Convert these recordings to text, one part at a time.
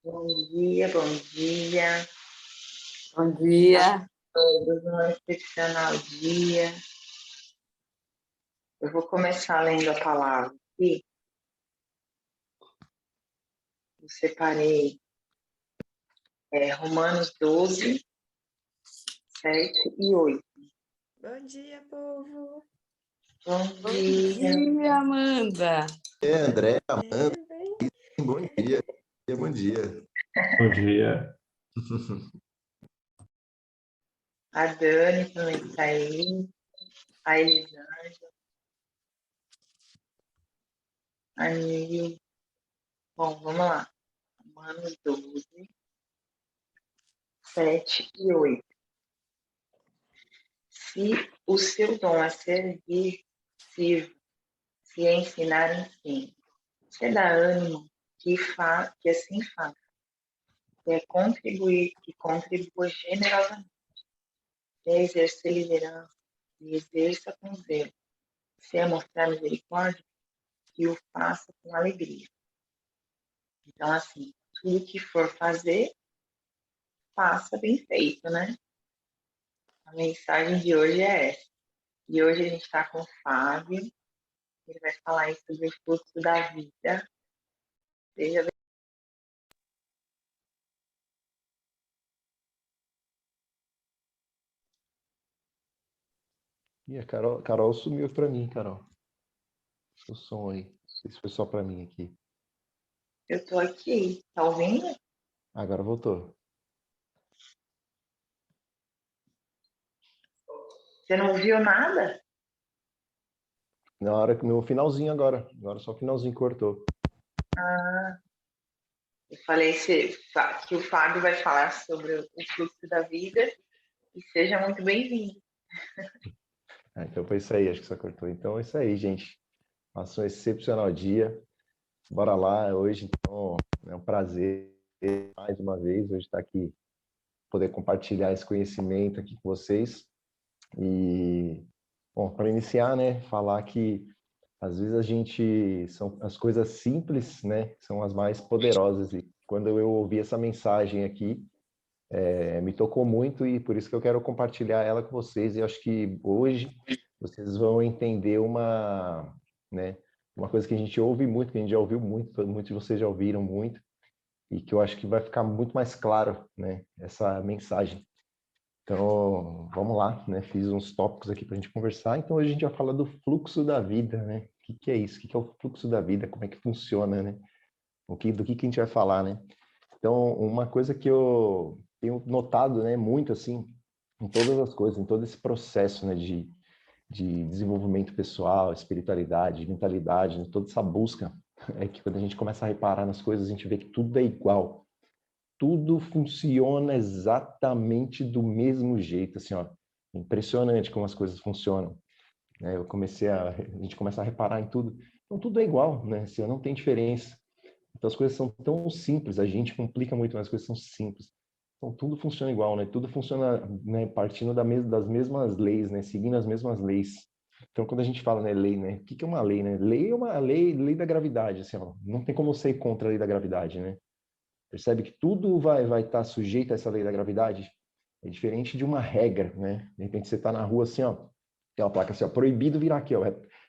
Bom dia, bom dia. Bom dia. Todos um excepcional dia. Eu vou começar lendo a palavra aqui. Eu separei Romanos 12, 7 e 8. Bom dia, povo. Bom Bom dia. dia, Amanda. André, Amanda, Bem. bom dia. Bom dia. Bom dia. A Dani também está aí. A Elisângela. A Nil. Bom, vamos lá. Romanos 12, 7 e 8. Se o seu dom é servir, sirva. Se é ensinar, ensine. Se dá ânimo, que assim faça. Se é contribuir, que contribua generosamente. Se é exercer liderança, que exerça com zelo. Se é mostrar misericórdia, que o faça com alegria. Então, assim, tudo que for fazer, faça bem feito, né? A mensagem de hoje é essa. E hoje a gente está com o Fábio. Ele vai falar aí sobre o fluxo da vida. Seja bem. E a Carol sumiu para mim, Carol. O som aí. Não sei se foi só para mim aqui. Eu tô aqui. Tá ouvindo? Agora voltou. Você não ouviu nada? Na hora que no finalzinho agora só o finalzinho cortou. Eu falei que o Fábio vai falar sobre o fluxo da vida e seja muito bem-vindo. Então foi isso aí, acho que só cortou. Então é isso aí, gente. Passou um excepcional dia. Bora lá hoje, então é um prazer mais uma vez hoje estar aqui, poder compartilhar esse conhecimento aqui com vocês. E bom, para iniciar, né, falar que às vezes são as coisas simples, né, são as mais poderosas. E quando eu ouvi essa mensagem aqui, me tocou muito e por isso que eu quero compartilhar ela com vocês. E acho que hoje vocês vão entender né, uma coisa que a gente ouve muito, que a gente já ouviu muito, muitos de vocês já ouviram muito, e que eu acho que vai ficar muito mais claro, né, essa mensagem. Então, vamos lá, né? Fiz uns tópicos aqui para a gente conversar. Então, hoje a gente vai falar do fluxo da vida, né? O que é isso? O que é o fluxo da vida? Como é que funciona, né? Do que a gente vai falar, né? Então, uma coisa que eu tenho notado, né, muito assim, em todas as coisas, em todo esse processo, né, de desenvolvimento pessoal, espiritualidade, mentalidade, né, toda essa busca, é que quando a gente começa a reparar nas coisas, a gente vê que tudo é igual. Tudo funciona exatamente do mesmo jeito, assim, ó. Impressionante como as coisas funcionam, né? A gente começa a reparar em tudo. Então, tudo é igual, né? Assim, não tem diferença. Então, as coisas são tão simples, a gente complica muito, mas as coisas são simples. Então, tudo funciona igual, né? Tudo funciona, né, partindo das mesmas leis, né? Seguindo as mesmas leis. Então, quando a gente fala, né, lei, né? O que é uma lei, né? Lei é uma lei da gravidade, assim, ó. Não tem como ser contra a lei da gravidade, né? Percebe que tudo vai estar sujeito a essa lei da gravidade? É diferente de uma regra, né? De repente você está na rua assim, ó, tem uma placa assim, ó, proibido virar aqui, ó.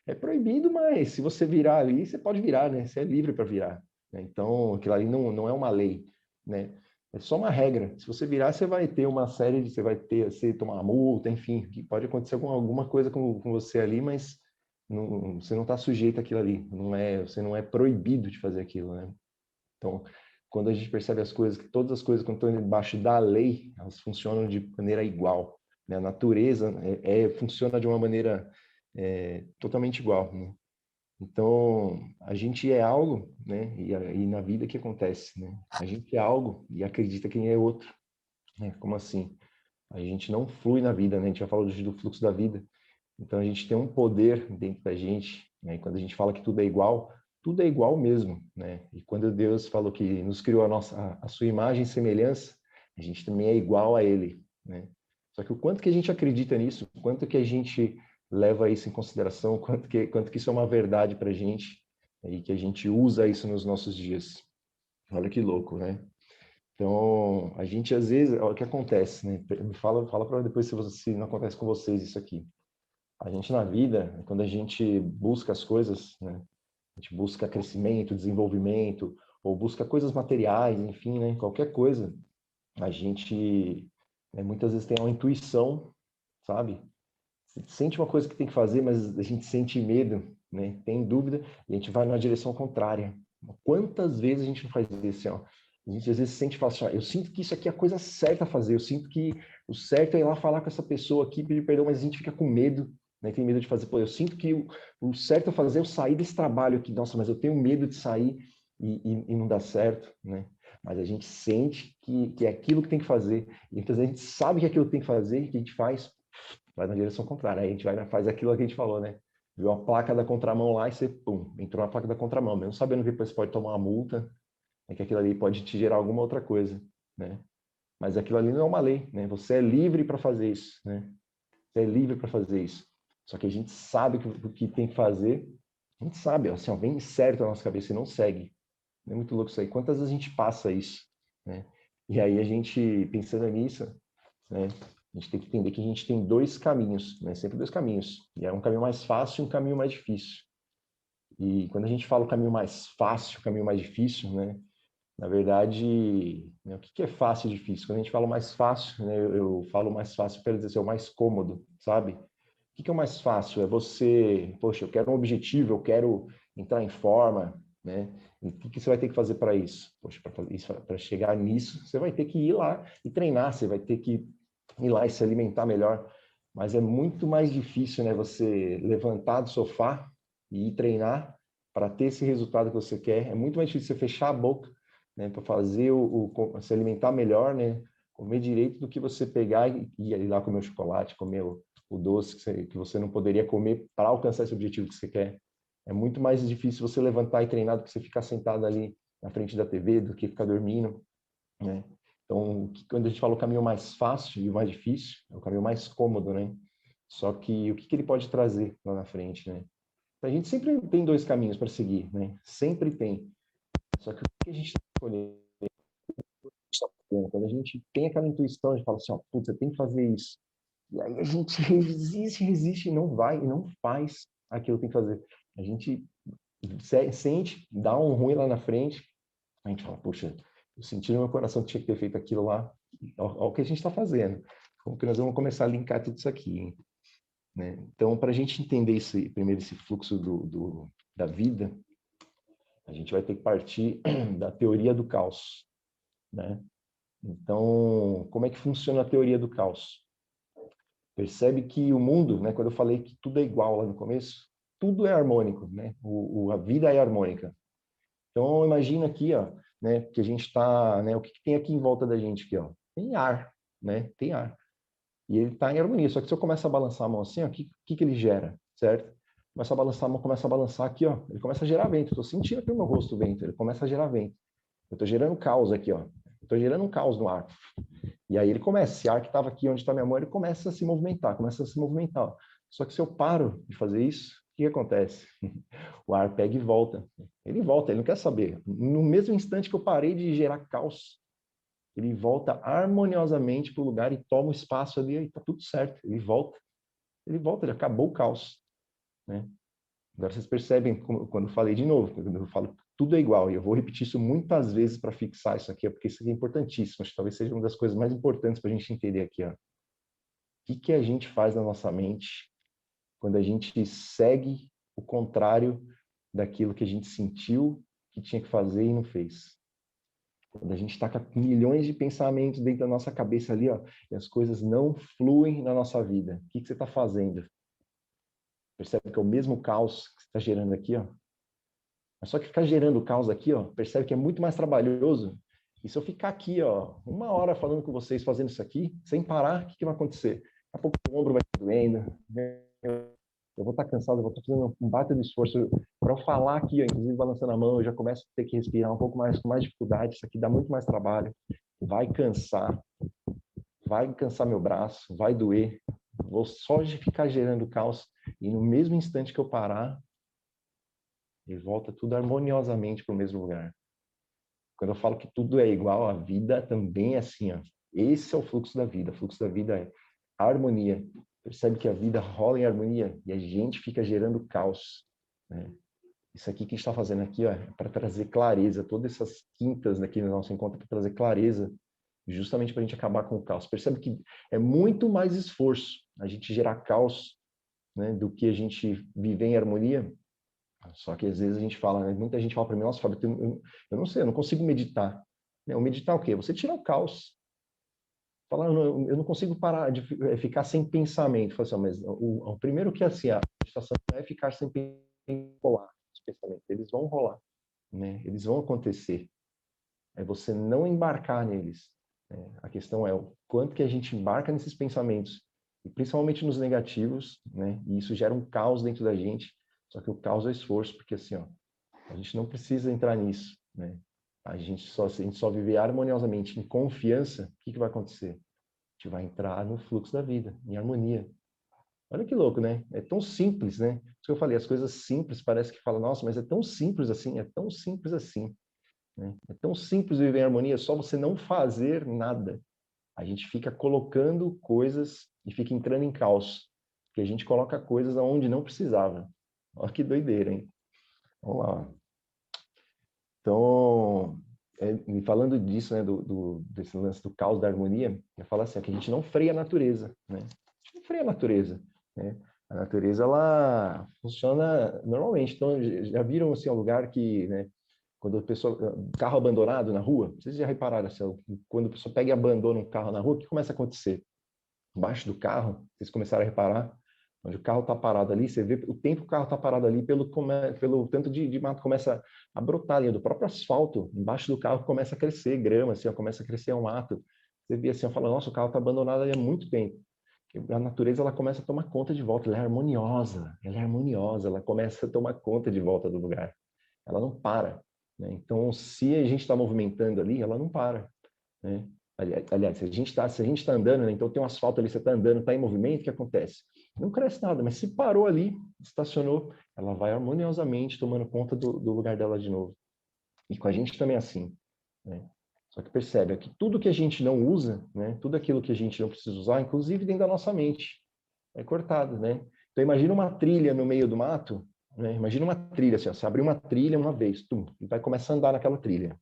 É proibido, mas se você virar ali, você pode virar, né? Você é livre para virar, né? Então, aquilo ali não é uma lei, né? É só uma regra. Se você virar, você vai ter uma série de... Você tomar uma multa, enfim, que pode acontecer alguma coisa com você ali, mas você não está sujeito àquilo ali. Você não é proibido de fazer aquilo, né? Então, quando a gente percebe as coisas, que todas as coisas, quando estão debaixo da lei, elas funcionam de maneira igual, né? A natureza funciona de uma maneira totalmente igual, né? Então, a gente é algo, né? E na vida o que acontece, né? A gente é algo e acredita que é outro, né? Como assim? A gente não flui na vida, né? A gente já falou do fluxo da vida. Então, a gente tem um poder dentro da gente, né? E quando a gente fala que tudo é igual mesmo, né? E quando Deus falou que nos criou a sua imagem e semelhança, a gente também é igual a Ele, né? Só que o quanto que a gente acredita nisso, o quanto que a gente leva isso em consideração, quanto que isso é uma verdade para a gente, e que a gente usa isso nos nossos dias. Olha que louco, né? Então, a gente às vezes, o que acontece, né? Me fala para depois se não acontece com vocês isso aqui. A gente na vida, quando a gente busca as coisas, né? A gente busca crescimento, desenvolvimento, ou busca coisas materiais, enfim, né? Qualquer coisa, a gente, né, muitas vezes tem uma intuição, sabe? Você sente uma coisa que tem que fazer, mas a gente sente medo, né? Tem dúvida e a gente vai na direção contrária. Quantas vezes a gente não faz isso, ó? A gente às vezes sente e fala assim, ó, eu sinto que isso aqui é a coisa certa a fazer, eu sinto que o certo é ir lá falar com essa pessoa aqui, pedir perdão, mas a gente fica com medo, né? Tem medo de fazer, pô, eu sinto que o certo a fazer é eu sair desse trabalho aqui, nossa, mas eu tenho medo de sair e não dar certo, né? Mas a gente sente que é aquilo que tem que fazer, e muitas vezes a gente sabe que é aquilo que tem que fazer, que a gente faz, vai na direção contrária. Aí a gente vai, faz aquilo que a gente falou, né? Viu a placa da contramão lá e você, pum, entrou na placa da contramão. Mesmo sabendo que depois pode tomar uma multa, é que aquilo ali pode te gerar alguma outra coisa, né? Mas aquilo ali não é uma lei, né? Você é livre para fazer isso, né? Você é livre para fazer isso. Só que a gente sabe o que tem que fazer, a gente sabe, assim, ó, vem certo na nossa cabeça e não segue. É muito louco isso aí. Quantas vezes a gente passa isso, né? E aí a gente, pensando nisso, né? A gente tem que entender que a gente tem dois caminhos, né? Sempre dois caminhos. E é um caminho mais fácil e um caminho mais difícil. E quando a gente fala o caminho mais fácil, o caminho mais difícil, né? Na verdade, né, o que é fácil e difícil? Quando a gente fala o mais fácil, né? Eu falo mais fácil, quero dizer assim, o mais cômodo, sabe? O que é o mais fácil? É você, poxa, eu quero um objetivo, eu quero entrar em forma, né? E o que você vai ter que fazer para isso? Poxa, para chegar nisso, você vai ter que ir lá e treinar, você vai ter que ir lá e se alimentar melhor. Mas é muito mais difícil, né? Você levantar do sofá e ir treinar para ter esse resultado que você quer. É muito mais difícil você fechar a boca, né? Para fazer se alimentar melhor, né? Comer direito do que você pegar e ir lá comer o chocolate, comer o doce que você não poderia comer para alcançar esse objetivo que você quer. É muito mais difícil você levantar e treinar do que você ficar sentado ali na frente da TV, do que ficar dormindo, né? Então, quando a gente fala o caminho mais fácil e o mais difícil, é o caminho mais cômodo, né? Só que o que ele pode trazer lá na frente, né? A gente sempre tem dois caminhos para seguir, né? Sempre tem. Só que o que a gente tem que escolher? Quando a gente tem aquela intuição, a gente fala assim, ó, putz, você tem que fazer isso. E aí a gente resiste e não vai, e não faz aquilo que tem que fazer. A gente sente, dá um ruim lá na frente, a gente fala, poxa, eu senti no meu coração que tinha que ter feito aquilo lá. Olha o que a gente está fazendo. Como que nós vamos começar a linkar tudo isso aqui, hein? Né? Então, para a gente entender primeiro esse fluxo da vida, a gente vai ter que partir da teoria do caos, né? Então, como é que funciona a teoria do caos? Percebe que o mundo, né, quando eu falei que tudo é igual lá no começo, tudo é harmônico, né? A vida é harmônica. Então, imagina aqui, ó, né, que a gente está, né, o que tem aqui em volta da gente aqui, ó? Tem ar, né? Tem ar. E ele está em harmonia. Só que se eu começar a balançar a mão assim, ó, o que ele gera, certo? Começa a balançar a mão, começa a balançar aqui, ó. Ele começa a gerar vento. Estou sentindo aqui no meu rosto o vento. Ele começa a gerar vento. Eu estou gerando caos aqui, ó. Estou gerando um caos no ar. E aí ele começa, esse ar que estava aqui onde está minha mão, ele começa a se movimentar, começa a se movimentar. Ó. Só que se eu paro de fazer isso, o que acontece? O ar pega e volta. Ele volta, ele não quer saber. No mesmo instante que eu parei de gerar caos, ele volta harmoniosamente para o lugar e toma o espaço ali e está tudo certo. Ele volta, ele acabou o caos. Né? Agora vocês percebem, quando eu falei de novo, quando eu falo tudo é igual, e eu vou repetir isso muitas vezes para fixar isso aqui, porque isso aqui é importantíssimo, acho que talvez seja uma das coisas mais importantes para a gente entender aqui. Ó. O que a gente faz na nossa mente quando a gente segue o contrário daquilo que a gente sentiu que tinha que fazer e não fez? Quando a gente está com milhões de pensamentos dentro da nossa cabeça ali, ó, e as coisas não fluem na nossa vida, o que você está fazendo? Percebe que é o mesmo caos que você está gerando aqui, ó? Mas só que ficar gerando caos aqui, ó, percebe que é muito mais trabalhoso. E se eu ficar aqui, ó, 1 hora falando com vocês, fazendo isso aqui, sem parar, o que vai acontecer? Daqui a pouco o ombro vai estar doendo, eu vou estar cansado, eu vou estar fazendo um baita de esforço para eu falar aqui, ó, inclusive balançando a mão, eu já começo a ter que respirar um pouco mais, com mais dificuldade, isso aqui dá muito mais trabalho, vai cansar meu braço, vai doer, vou só de ficar gerando caos, e no mesmo instante que eu parar, e volta tudo harmoniosamente para o mesmo lugar. Quando eu falo que tudo é igual, a vida também é assim, ó. Esse é o fluxo da vida. O fluxo da vida é harmonia. Percebe que a vida rola em harmonia e a gente fica gerando caos, né? Isso aqui que a gente está fazendo aqui, ó, é para trazer clareza. Todas essas quintas aqui no nosso encontro para trazer clareza, justamente para a gente acabar com o caos. Percebe que é muito mais esforço a gente gerar caos, né, do que a gente viver em harmonia. Só que às vezes a gente fala, né, muita gente fala para mim, nossa, Fábio, eu não sei, eu não consigo meditar. O meditar é o quê? Você tira o caos. Fala, eu não consigo parar de ficar sem pensamento. Fala assim, mas o primeiro que é assim, a meditação não é ficar sem rolar os pensamentos. Eles vão rolar, né? Eles vão acontecer. É você não embarcar neles, né? A questão é o quanto que a gente embarca nesses pensamentos, e principalmente nos negativos, né? E isso gera um caos dentro da gente. Só que o caos é esforço, porque assim, ó, a gente não precisa entrar nisso, né? Se a gente só viver harmoniosamente, em confiança, o que vai acontecer? A gente vai entrar no fluxo da vida, em harmonia. Olha que louco, né? É tão simples, né? Isso que eu falei, as coisas simples, parece que fala, nossa, mas é tão simples assim, é tão simples assim, né? É tão simples viver em harmonia, só você não fazer nada. A gente fica colocando coisas e fica entrando em caos, porque a gente coloca coisas aonde não precisava. Olha que doideira, hein? Vamos lá. Então, falando disso, né, desse lance do caos da harmonia, eu falo assim, que a gente não freia a natureza, né? A gente não freia a natureza, né? A natureza, ela funciona normalmente. Então, já viram, assim, um lugar que, né, quando a pessoa, carro abandonado na rua, vocês já repararam, assim, quando a pessoa pega e abandona um carro na rua, o que começa a acontecer? Embaixo do carro, vocês começaram a reparar, onde o carro está parado ali, você vê o tempo que o carro está parado ali, pelo tanto de mato começa a brotar ali, do próprio asfalto, embaixo do carro começa a crescer grama, assim, ó, começa a crescer um mato. Você vê assim, fala, nossa, o carro está abandonado ali há muito tempo. A natureza, ela começa a tomar conta de volta, ela é harmoniosa, ela começa a tomar conta de volta do lugar. Ela não para, né? Então, se a gente está movimentando ali, ela não para, né? Aliás, se a gente está andando, né? Então tem um asfalto ali, você está andando, está em movimento, o que acontece? Não cresce nada, mas se parou ali, estacionou, ela vai harmoniosamente tomando conta do lugar dela de novo. E com a gente também é assim, né? Só que percebe que tudo que a gente não usa, né? Tudo aquilo que a gente não precisa usar, inclusive dentro da nossa mente, é cortado, né? Então imagina uma trilha no meio do mato, né? Imagina uma trilha, assim, ó, você abrir uma trilha uma vez, e vai começar a andar naquela trilha.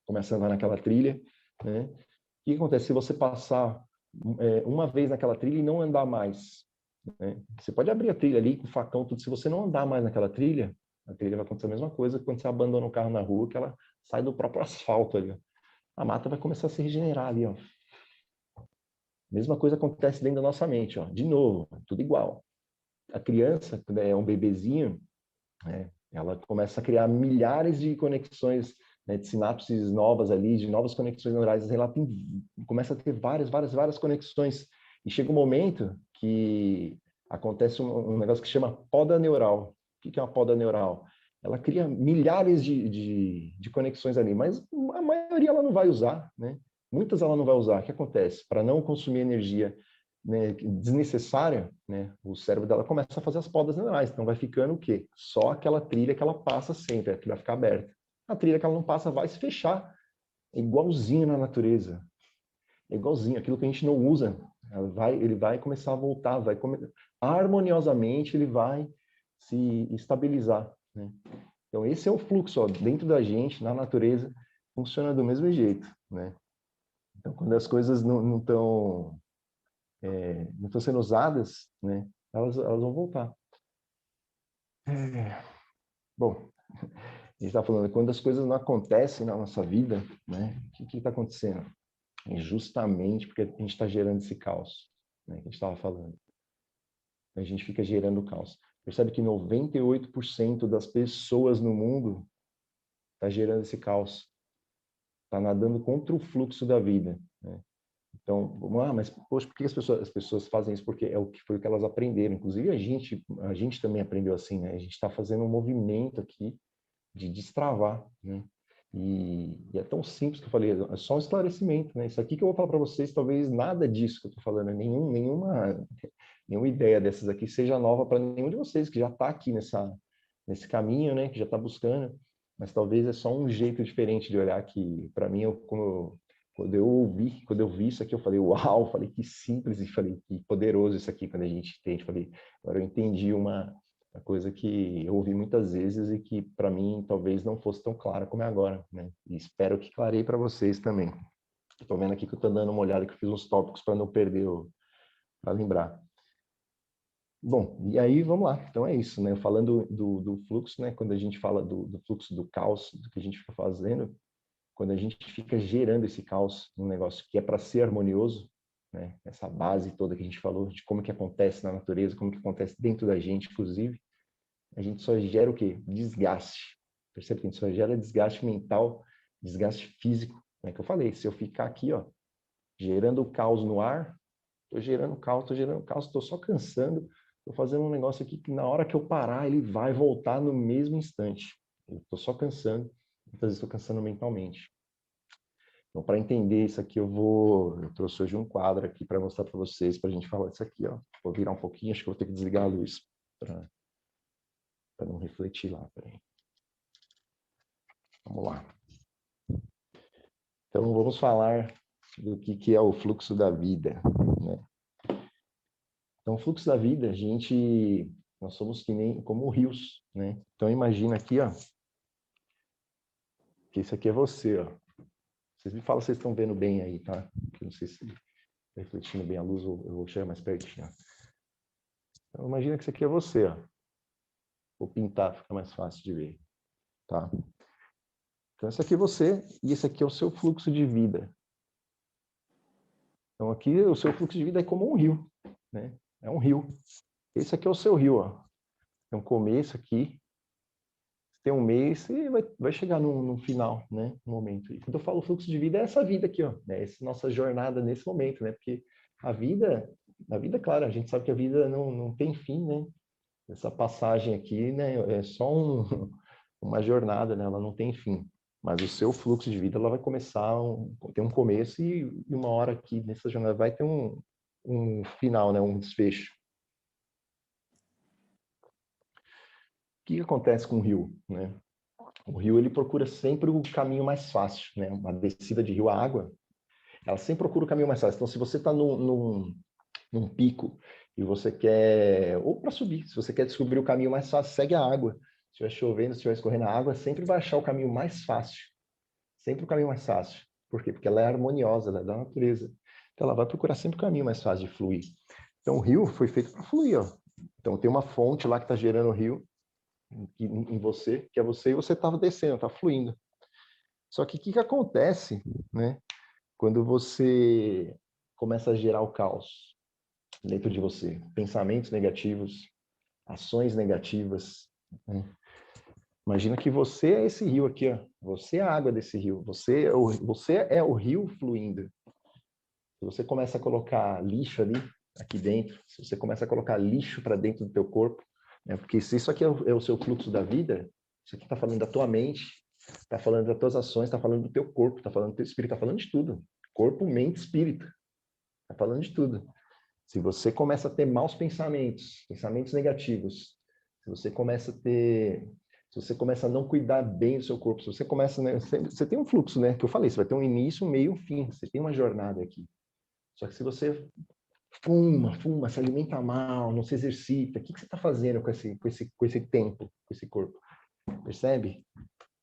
Começa a andar naquela trilha, né? O que acontece se você passar uma vez naquela trilha e não andar mais, né? Você pode abrir a trilha ali com o facão, tudo. Se você não andar mais naquela trilha, a trilha vai acontecer a mesma coisa quando você abandona o carro na rua, que ela sai do próprio asfalto ali. Ó. A mata vai começar a se regenerar ali, ó. Mesma coisa acontece dentro da nossa mente, ó. De novo, tudo igual. A criança, quando é um bebezinho, né, ela começa a criar milhares de conexões, né, de sinapses novas ali, de novas conexões neurais. Ela começa a ter várias conexões. E chega um momento que acontece um negócio que chama poda neural. O que é uma poda neural? Ela cria milhares de conexões ali, mas a maioria ela não vai usar, né? Muitas ela não vai usar. O que acontece? Para não consumir energia, né, desnecessária, né, o cérebro dela começa a fazer as podas neurais. Então vai ficando o quê? Só aquela trilha que ela passa sempre, que vai ficar aberta. A trilha que ela não passa vai se fechar. É igualzinho na natureza. É igualzinho. Aquilo que a gente não usa, ele vai começar a voltar, harmoniosamente ele vai se estabilizar, né? Então esse é o fluxo, ó, dentro da gente, na natureza, funciona do mesmo jeito, né? Então quando as coisas não estão não estão sendo usadas, né, elas vão voltar. Bom, a gente está falando, quando as coisas não acontecem na nossa vida, né, o que está acontecendo? É justamente porque a gente está gerando esse caos, né, que a gente estava falando. A gente fica gerando caos. Percebe que 98% das pessoas no mundo está gerando esse caos. Está nadando contra o fluxo da vida, né? Então, mas poxa, por que as pessoas fazem isso? Porque foi o que elas aprenderam. Inclusive a gente também aprendeu assim, né? A gente está fazendo um movimento aqui de destravar, né? E é tão simples que eu falei, é só um esclarecimento, né? Isso aqui que eu vou falar para vocês, talvez nada disso que eu estou falando, nenhuma ideia dessas aqui seja nova para nenhum de vocês que já está aqui nesse caminho, né? Que já está buscando. mas talvez é só um jeito diferente de olhar que, para mim, quando eu vi isso aqui, eu falei, uau, falei que simples e falei que poderoso isso aqui quando a gente entende. Falei, agora eu entendi uma coisa que eu ouvi muitas vezes e que para mim talvez não fosse tão clara como é agora, né? E espero que clarei para vocês também. Estou vendo aqui que eu estou dando uma olhada, que eu fiz uns tópicos para não perder, para lembrar. Bom, e aí vamos lá. Então é isso, né? Falando do fluxo, né? Quando a gente fala do fluxo do caos, do que a gente fica fazendo, quando a gente fica gerando esse caos num negócio que é para ser harmonioso, né? Essa base toda que a gente falou de como que acontece na natureza, como que acontece dentro da gente, inclusive, a gente só gera o quê? Desgaste. Percebe que a gente só gera desgaste mental, desgaste físico, né? Que eu falei, se eu ficar aqui, ó, gerando caos no ar, estou gerando caos, estou só cansando, estou fazendo um negócio aqui que na hora que eu parar, ele vai voltar no mesmo instante. Eu estou só cansando, muitas vezes estou cansando mentalmente. Então, para entender isso aqui, eu trouxe hoje um quadro aqui para mostrar para vocês, para a gente falar disso aqui, ó. Vou virar um pouquinho, acho que eu vou ter que desligar a luz para não refletir lá. Peraí. Vamos lá. Então, vamos falar do que é o fluxo da vida, né? Então, o fluxo da vida, nós somos que nem como rios, né? Então, imagina aqui, ó, que isso aqui é você, ó. Vocês me falam se vocês estão vendo bem aí, tá? Eu não sei se está refletindo bem a luz ou eu vou chegar mais pertinho. Então, imagina que isso aqui é você, ó. Vou pintar, fica mais fácil de ver, tá? Então, esse aqui é você e esse aqui é o seu fluxo de vida. Então, aqui o seu fluxo de vida é como um rio, né? É um rio. Esse aqui é o seu rio, ó. Tem um começo aqui, tem um mês e vai chegar no final, né? No momento. E quando eu falo fluxo de vida, é essa vida aqui, ó. Né? Essa nossa jornada nesse momento, né? Porque a vida, claro, a gente sabe que a vida não tem fim, né? Essa passagem aqui, né? É só uma jornada, né? Ela não tem fim. Mas o seu fluxo de vida, ela vai começar, tem um começo e uma hora aqui nessa jornada vai ter um final, né? Um desfecho. O que acontece com o rio, né? O rio, ele procura sempre o caminho mais fácil, né? Uma descida de rio, a água, ela sempre procura o caminho mais fácil. Então, se você está num pico e você quer, ou para subir, se você quer descobrir o caminho mais fácil, segue a água. Se estiver chovendo, se estiver escorrendo a água, sempre vai achar o caminho mais fácil. Sempre o caminho mais fácil. Por quê? Porque ela é harmoniosa, ela é da natureza. Então, ela vai procurar sempre o caminho mais fácil de fluir. Então, o rio foi feito para fluir, ó. Então, tem uma fonte lá que está gerando o rio, em você, que é você, e você estava descendo, está fluindo. Só que o que acontece, né, quando você começa a gerar o caos dentro de você? Pensamentos negativos, ações negativas, né? Imagina que você é esse rio aqui, ó. Você é a água desse rio. Você é o rio fluindo. Se você começa a colocar lixo ali, aqui dentro, se você começa a colocar lixo para dentro do teu corpo, né? Porque se isso aqui é o seu fluxo da vida, isso aqui está falando da tua mente, está falando das tuas ações, está falando do teu corpo, está falando do teu espírito, está falando de tudo. Corpo, mente, espírito. Está falando de tudo. Se você começa a ter maus pensamentos, pensamentos negativos, se você começa a não cuidar bem do seu corpo, se você começa, né, você tem um fluxo, né, que eu falei, você vai ter um início, um meio, um fim, você tem uma jornada aqui. Só que se você fuma, se alimenta mal, não se exercita, o que você está fazendo com esse tempo, com esse corpo? Percebe?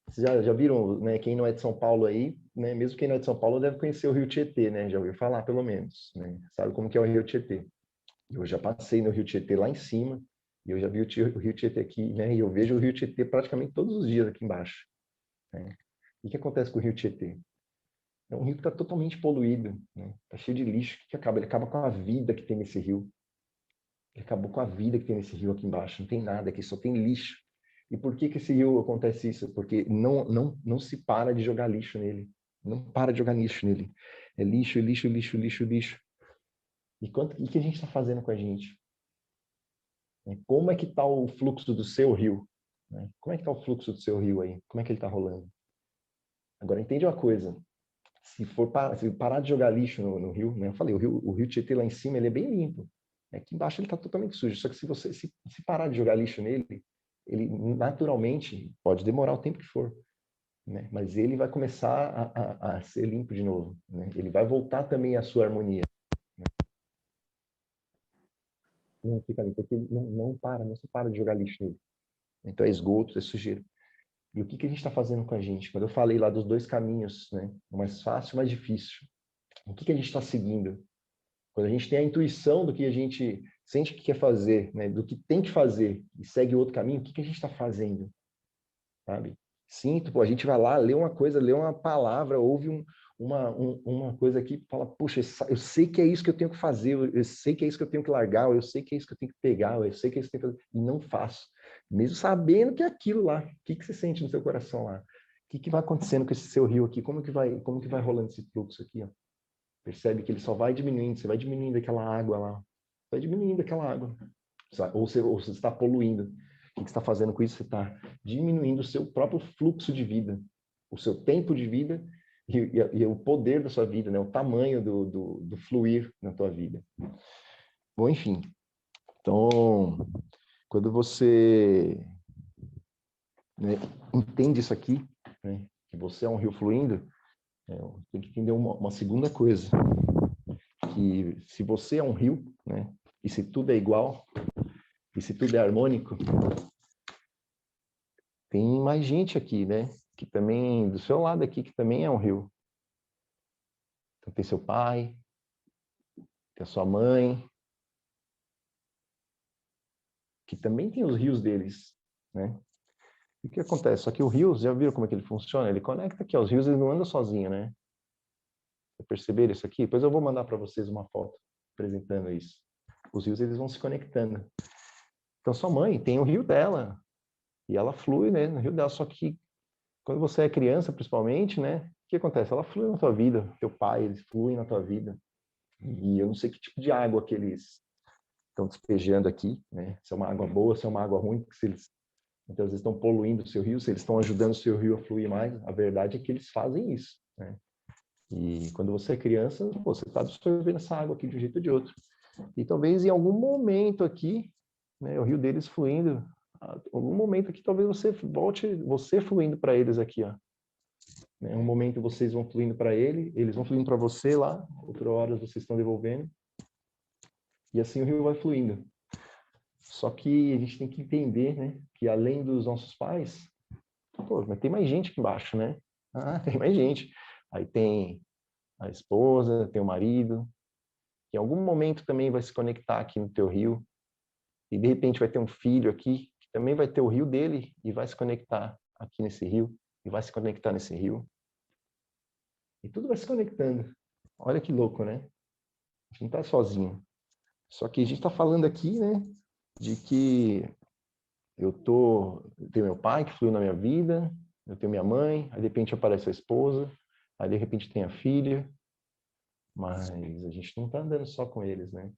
Vocês já viram, né, quem não é de São Paulo aí, né, mesmo quem não é de São Paulo deve conhecer o Rio Tietê, né? Já ouviu falar, pelo menos, né? Sabe como que é o Rio Tietê? Eu já passei no Rio Tietê lá em cima, e eu já vi o Rio Tietê aqui, né? E eu vejo o Rio Tietê praticamente todos os dias aqui embaixo, né? E o que acontece com o Rio Tietê? É um rio que está totalmente poluído, né? Tá cheio de lixo. O que acaba? Ele acaba com a vida que tem nesse rio. Ele acabou com a vida que tem nesse rio aqui embaixo. Não tem nada aqui, só tem lixo. E por que esse rio acontece isso? Porque não se para de jogar lixo nele. Não para de jogar lixo nele. É lixo, lixo, lixo, lixo, lixo. E o que a gente está fazendo com a gente? Como é que está o fluxo do seu rio? Como é que está o fluxo do seu rio aí? Como é que ele está rolando? Agora, entende uma coisa. Se parar de jogar lixo no rio, né? Eu falei, o rio Tietê lá em cima, ele é bem limpo. Aqui embaixo ele está totalmente sujo. Só que se você se parar de jogar lixo nele, ele naturalmente, pode demorar o tempo que for, né? Mas ele vai começar a ser limpo de novo, né? Ele vai voltar também à sua harmonia. Né? Não fica limpo, porque não se para de jogar lixo nele. Então é esgoto, é sujeira. E o que a gente está fazendo com a gente? Quando eu falei lá dos dois caminhos, né? O mais fácil e o mais difícil. O que a gente está seguindo? Quando a gente tem a intuição do que a gente sente que quer fazer, né? Do que tem que fazer, e segue outro caminho, o que a gente está fazendo? Sabe? Sinto, pô, a gente vai lá, lê uma coisa, lê uma palavra, ouve uma coisa aqui, fala, puxa, eu sei que é isso que eu tenho que fazer, eu sei que é isso que eu tenho que largar, eu sei que é isso que eu tenho que pegar, eu sei que é isso que eu tenho que fazer, e não faço. Mesmo sabendo que é aquilo lá, o que você sente no seu coração lá? O que vai acontecendo com esse seu rio aqui? Como que vai rolando esse fluxo aqui, ó? Percebe que ele só vai diminuindo, você vai diminuindo aquela água lá, vai diminuindo aquela água, ou você está poluindo. O que você está fazendo com isso? Você está diminuindo o seu próprio fluxo de vida, o seu tempo de vida e o poder da sua vida, né? O tamanho do fluir na tua vida. Bom, enfim. Então, quando você, né, entende isso aqui, né, que você é um rio fluindo, tem que entender uma segunda coisa. Que se você é um rio, né, e se tudo é igual, e se tudo é harmônico, tem mais gente aqui, né? Que também, do seu lado aqui, que também é um rio. Então tem seu pai, tem a sua mãe, que também tem os rios deles, né? E o que acontece? Só que o rio, já viram como é que ele funciona? Ele conecta aqui, ó, os rios eles não andam sozinhos, né? Perceberam isso aqui? Depois eu vou mandar para vocês uma foto apresentando isso. Os rios eles vão se conectando. Então sua mãe tem o rio dela, e ela flui, né, no rio dela, só que quando você é criança, principalmente, né, o que acontece? Ela flui na tua vida, teu pai, eles fluem na tua vida. E eu não sei que tipo de água que eles estão despejando aqui, né? Se é uma água boa, se é uma água ruim, se eles muitas vezes estão poluindo o seu rio, se eles estão ajudando o seu rio a fluir mais, a verdade é que eles fazem isso, né? E quando você é criança, pô, você está absorvendo essa água aqui de um jeito ou de outro. E talvez em algum momento aqui, né, o rio deles fluindo, algum momento aqui talvez você volte, você fluindo para eles aqui, ó. Né? Um momento vocês vão fluindo para ele, eles vão fluindo para você lá, outra hora vocês estão devolvendo. E assim o rio vai fluindo. Só que a gente tem que entender, né, que além dos nossos pais, pô, mas tem mais gente aqui embaixo, né? Ah, tem mais gente. Aí tem a esposa, tem o marido, que em algum momento também vai se conectar aqui no teu rio. E de repente vai ter um filho aqui, que também vai ter o rio dele e vai se conectar aqui nesse rio, e vai se conectar nesse rio. E tudo vai se conectando. Olha que louco, né? A gente não está sozinho. Só que a gente está falando aqui, né, de que eu tenho meu pai que fluiu na minha vida, eu tenho minha mãe, aí de repente aparece a esposa, aí de repente tem a filha, mas a gente não está andando só com eles, né?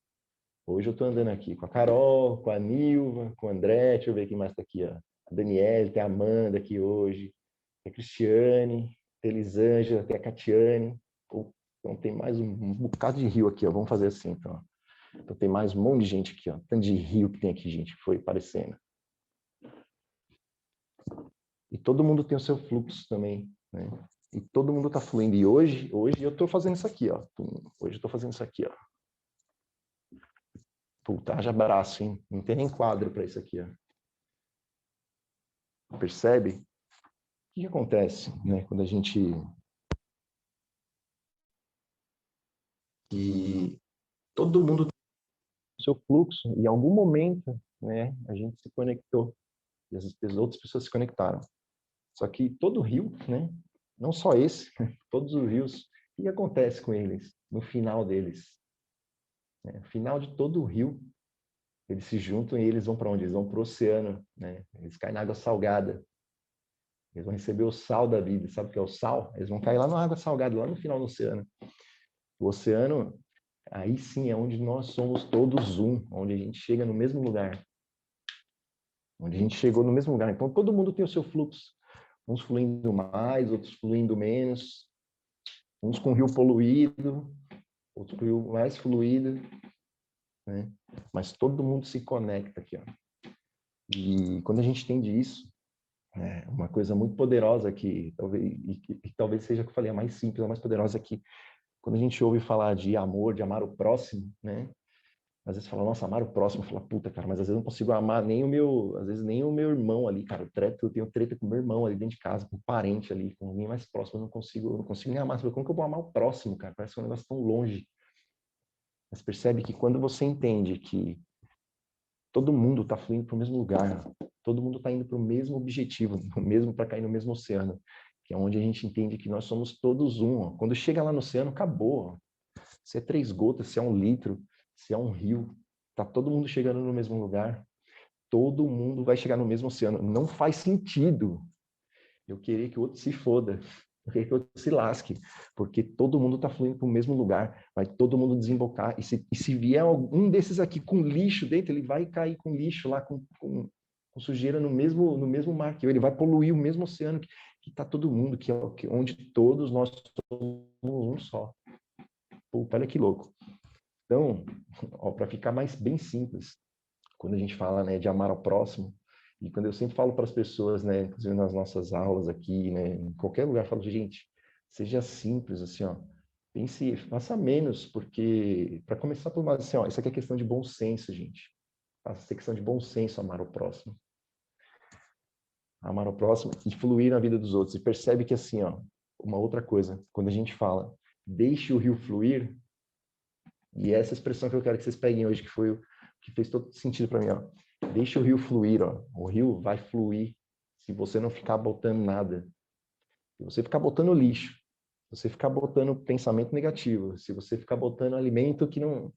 Hoje eu estou andando aqui com a Carol, com a Nilva, com o André, deixa eu ver quem mais está aqui, ó. A Daniele, tem a Amanda aqui hoje, tem a Cristiane, tem a Elisângela, tem a Catiane. Então tem mais um bocado de rio aqui, ó. Vamos fazer assim, então. Então tem mais um monte de gente aqui, ó. Tanto de rio que tem aqui, gente, que foi aparecendo. E todo mundo tem o seu fluxo também, né? E todo mundo está fluindo. E hoje eu estou fazendo isso aqui, ó. Hoje eu estou fazendo isso aqui, ó. Puta, haja abraço, hein? Não tem nem quadro para isso aqui, ó. Percebe? O que acontece, né? Quando a gente... E todo mundo tem o seu fluxo. E em algum momento, né? A gente se conectou. E as outras pessoas se conectaram. Só que todo rio, né? Não só esse, todos os rios, o que acontece com eles no final deles? Né? No final de todo o rio, eles se juntam e eles vão para onde? Eles vão para o oceano, né? Eles caem na água salgada. Eles vão receber o sal da vida. Sabe o que é o sal? Eles vão cair lá na água salgada, lá no final do oceano. O oceano, aí sim é onde nós somos todos um, onde a gente chega no mesmo lugar. Onde a gente chegou no mesmo lugar. Então todo mundo tem o seu fluxo. Uns fluindo mais, outros fluindo menos. Uns com rio poluído, outros com rio mais fluido. Né? Mas todo mundo se conecta aqui, ó. E quando a gente entende isso, É uma coisa muito poderosa talvez seja o que eu falei, a mais simples, a mais poderosa que quando a gente ouve falar de amor, de amar o próximo, né? Às vezes fala, nossa, amar o próximo, fala, puta, cara, mas às vezes eu não consigo amar às vezes nem o meu irmão ali, cara, eu tenho treta com o meu irmão ali dentro de casa, com um parente ali, com alguém mais próximo, eu não consigo nem amar, como que eu vou amar o próximo, cara? Parece um negócio tão longe. Mas percebe que quando você entende que todo mundo está fluindo para o mesmo lugar, todo mundo está indo para o mesmo objetivo, mesmo para cair no mesmo oceano, que é onde a gente entende que nós somos todos um. Ó. Quando chega lá no oceano, acabou. Ó. Se é 3 gotas, se é 1 litro, se é um rio, tá todo mundo chegando no mesmo lugar, todo mundo vai chegar no mesmo oceano. Não faz sentido eu querer que o outro se foda, eu querer que o outro se lasque, porque todo mundo está fluindo para o mesmo lugar, vai todo mundo desembocar, e se vier algum desses aqui com lixo dentro, ele vai cair com lixo lá, com sujeira no mesmo mar que eu, ele vai poluir o mesmo oceano que está todo mundo, onde todos nós somos um só. Pô, olha que louco. Então, para ficar bem simples, quando a gente fala, né, de amar ao próximo, e quando eu sempre falo para as pessoas, né, inclusive nas nossas aulas aqui, né, em qualquer lugar, eu falo, gente, seja simples, assim, ó, pense, faça menos, porque, para começar por mais, assim, ó, isso aqui é questão de bom senso, gente. Essa é questão de bom senso, amar ao próximo. Amar ao próximo e fluir na vida dos outros. E percebe que, assim, ó, uma outra coisa, quando a gente fala, deixe o rio fluir, e essa expressão que eu quero que vocês peguem hoje, que foi o que fez todo sentido para mim, ó. Deixa o rio fluir, ó. O rio vai fluir se você não ficar botando nada. Se você ficar botando lixo, se você ficar botando pensamento negativo, se você ficar botando alimento que não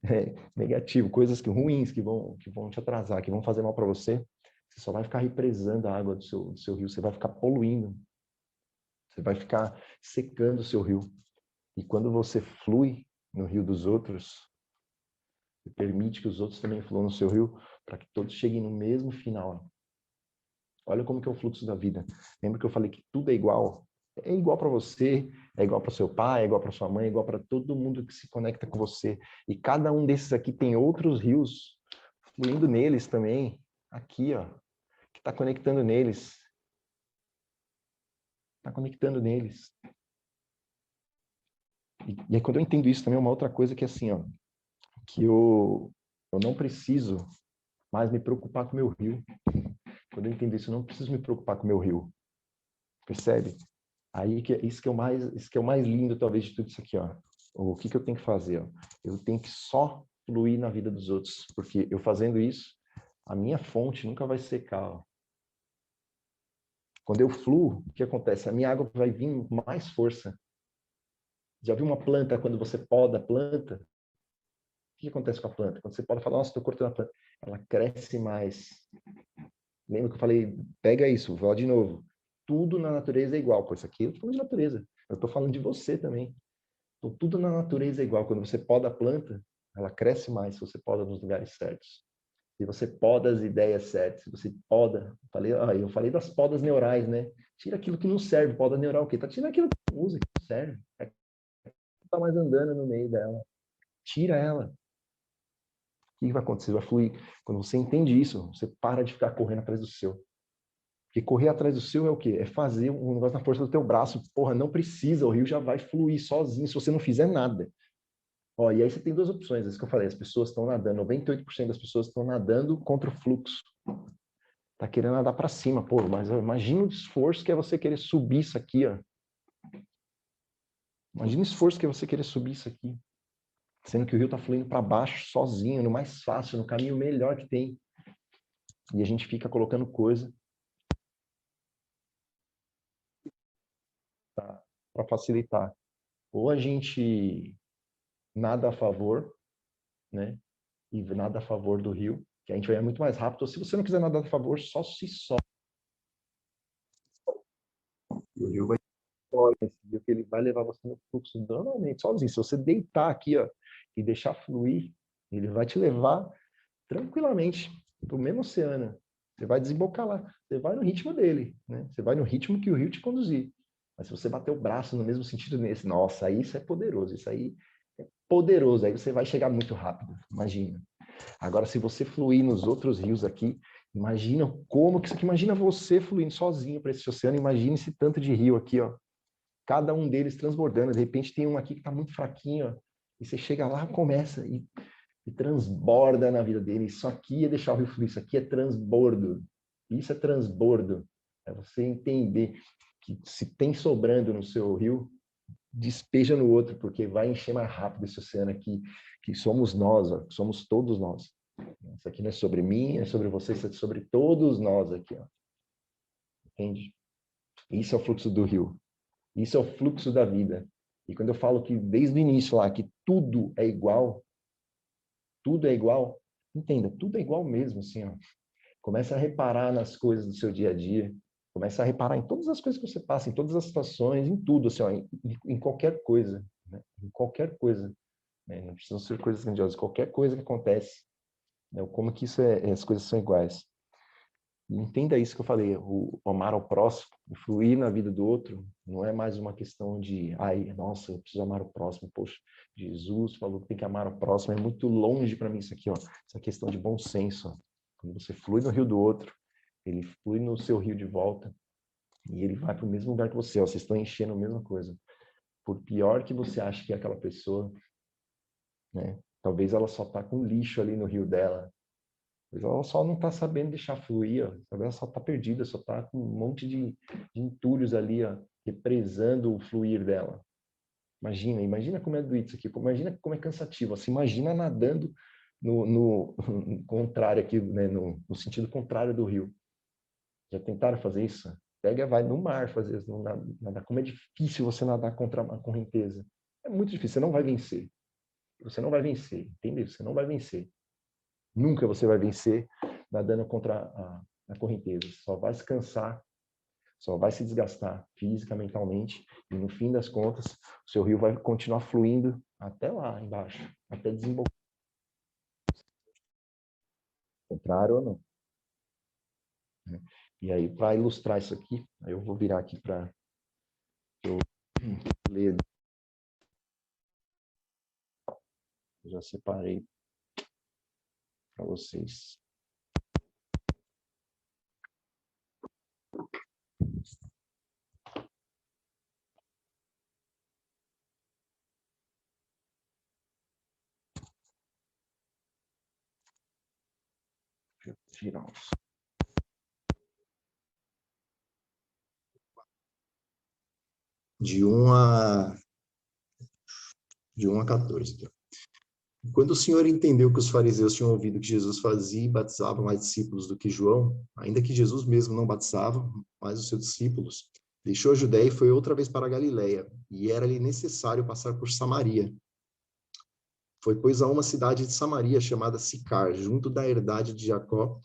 é negativo, coisas ruins que vão te atrasar, que vão fazer mal para você, você só vai ficar represando a água do seu rio, você vai ficar poluindo. Você vai ficar secando o seu rio. E quando você flui no rio dos outros, e permite que os outros também fluam no seu rio, para que todos cheguem no mesmo final. Olha como que é o fluxo da vida. Lembra que eu falei que tudo é igual? É igual para você, é igual para seu pai, é igual para sua mãe, é igual para todo mundo que se conecta com você. E cada um desses aqui tem outros rios fluindo neles também. Aqui, ó, que está conectando neles. Está conectando neles. E aí, quando eu entendo isso também, uma outra coisa que é assim, ó, que eu não preciso mais me preocupar com o meu rio. Quando eu entendo isso, eu não preciso me preocupar com o meu rio. Percebe? Aí isso que é o mais lindo, talvez, de tudo isso aqui, ó. O que eu tenho que fazer? Ó? Eu tenho que só fluir na vida dos outros, porque eu fazendo isso, a minha fonte nunca vai secar. Ó. Quando eu fluo, o que acontece? A minha água vai vir com mais força. Já viu uma planta, quando você poda a planta? O que acontece com a planta? Quando você poda, fala, nossa, estou cortando a planta. Ela cresce mais. Lembra que eu falei, pega isso, vou de novo. Tudo na natureza é igual. Pô, isso aqui eu tô falando de natureza. Eu tô falando de você também. Então, tudo na natureza é igual. Quando você poda a planta, ela cresce mais se você poda nos lugares certos. Se você poda as ideias certas, se você poda... eu falei das podas neurais, né? Tira aquilo que não serve. Poda neural o quê? Tá tirando aquilo que não usa, que não serve. Não tá mais andando no meio dela. Tira ela. O que vai acontecer? Vai fluir. Quando você entende isso, você para de ficar correndo atrás do seu. Porque correr atrás do seu é o quê? É fazer um negócio na força do teu braço. Porra, não precisa, o rio já vai fluir sozinho se você não fizer nada. Ó, e aí você tem 2 opções, é isso que eu falei, as pessoas estão nadando, 98% das pessoas estão nadando contra o fluxo. Tá querendo nadar para cima, pô, mas imagina o esforço que é você querer subir isso aqui, ó. Imagina o esforço que é você querer subir isso aqui. Sendo que o rio tá fluindo para baixo, sozinho, no mais fácil, no caminho melhor que tem. E a gente fica colocando coisa para facilitar. Ou a gente nada a favor, né? E nada a favor do rio, que a gente vai muito mais rápido. Ou se você não quiser nada a favor, só se solta. O rio vai que ele vai levar você no fluxo normalmente, sozinho. Se você deitar aqui, ó, e deixar fluir, ele vai te levar tranquilamente para o mesmo oceano. Você vai desembocar lá. Você vai no ritmo dele, né? Você vai no ritmo que o rio te conduzir. Mas se você bater o braço no mesmo sentido nesse, nossa, aí isso é poderoso. Isso aí é poderoso. Aí você vai chegar muito rápido, imagina. Agora, se você fluir nos outros rios aqui, imagina como que isso aqui, imagina você fluindo sozinho para esse oceano, imagina esse tanto de rio aqui, ó. Cada um deles transbordando, de repente tem um aqui que está muito fraquinho, ó, e você chega lá, começa e transborda na vida dele. Isso aqui é deixar o rio fluir, isso aqui é transbordo. Isso é transbordo. É você entender que se tem sobrando no seu rio, despeja no outro, porque vai encher mais rápido esse oceano aqui, que somos nós, ó, somos todos nós. Isso aqui não é sobre mim, é sobre você, isso é sobre todos nós aqui, ó. Entende? Isso é o fluxo do rio. Isso é o fluxo da vida. E quando eu falo que desde o início lá, que tudo é igual, entenda, tudo é igual mesmo, assim, ó. Começa a reparar nas coisas do seu dia a dia, começa a reparar em todas as coisas que você passa, em todas as situações, em tudo, assim, ó, em qualquer coisa, né? Em qualquer coisa, né? Não precisam ser coisas grandiosas, qualquer coisa que acontece, né? Como que isso as coisas são iguais. Entenda isso que eu falei, o amar ao próximo, o fluir na vida do outro, não é mais uma questão de, ai, nossa, eu preciso amar o próximo, poxa, Jesus falou que tem que amar o próximo, é muito longe para mim isso aqui, ó, essa questão de bom senso, ó. Quando você flui no rio do outro, ele flui no seu rio de volta, e ele vai para o mesmo lugar que você, ó, vocês estão enchendo a mesma coisa. Por pior que você ache que é aquela pessoa, né, talvez ela só está com lixo ali no rio dela, ela só não está sabendo deixar fluir, ó. Ela só está perdida, só está com um monte de entulhos ali, ó, represando o fluir dela. Imagina como é doido isso aqui, imagina como é cansativo. Assim, imagina nadando no contrário aqui, né, no sentido contrário do rio. Já tentaram fazer isso? Pega, vai no mar fazer isso, nadar. Como é difícil você nadar contra a correnteza. É muito difícil, você não vai vencer. Você não vai vencer, entende? Você não vai vencer. Nunca você vai vencer nadando contra a correnteza. Só vai se cansar, só vai se desgastar física, mentalmente, e no fim das contas, o seu rio vai continuar fluindo até lá embaixo, até desembocar. Contrário ou não. E aí, para ilustrar isso aqui, aí eu vou virar aqui para eu ler. Eu já separei para vocês. Deixa eu tirar os... De 1 a 14. Quando o Senhor entendeu que os fariseus tinham ouvido que Jesus fazia e batizava mais discípulos do que João, ainda que Jesus mesmo não batizava, mas os seus discípulos, deixou a Judéia e foi outra vez para a Galiléia, e era-lhe necessário passar por Samaria. Foi, pois, a uma cidade de Samaria chamada Sicar, junto da herdade de Jacó,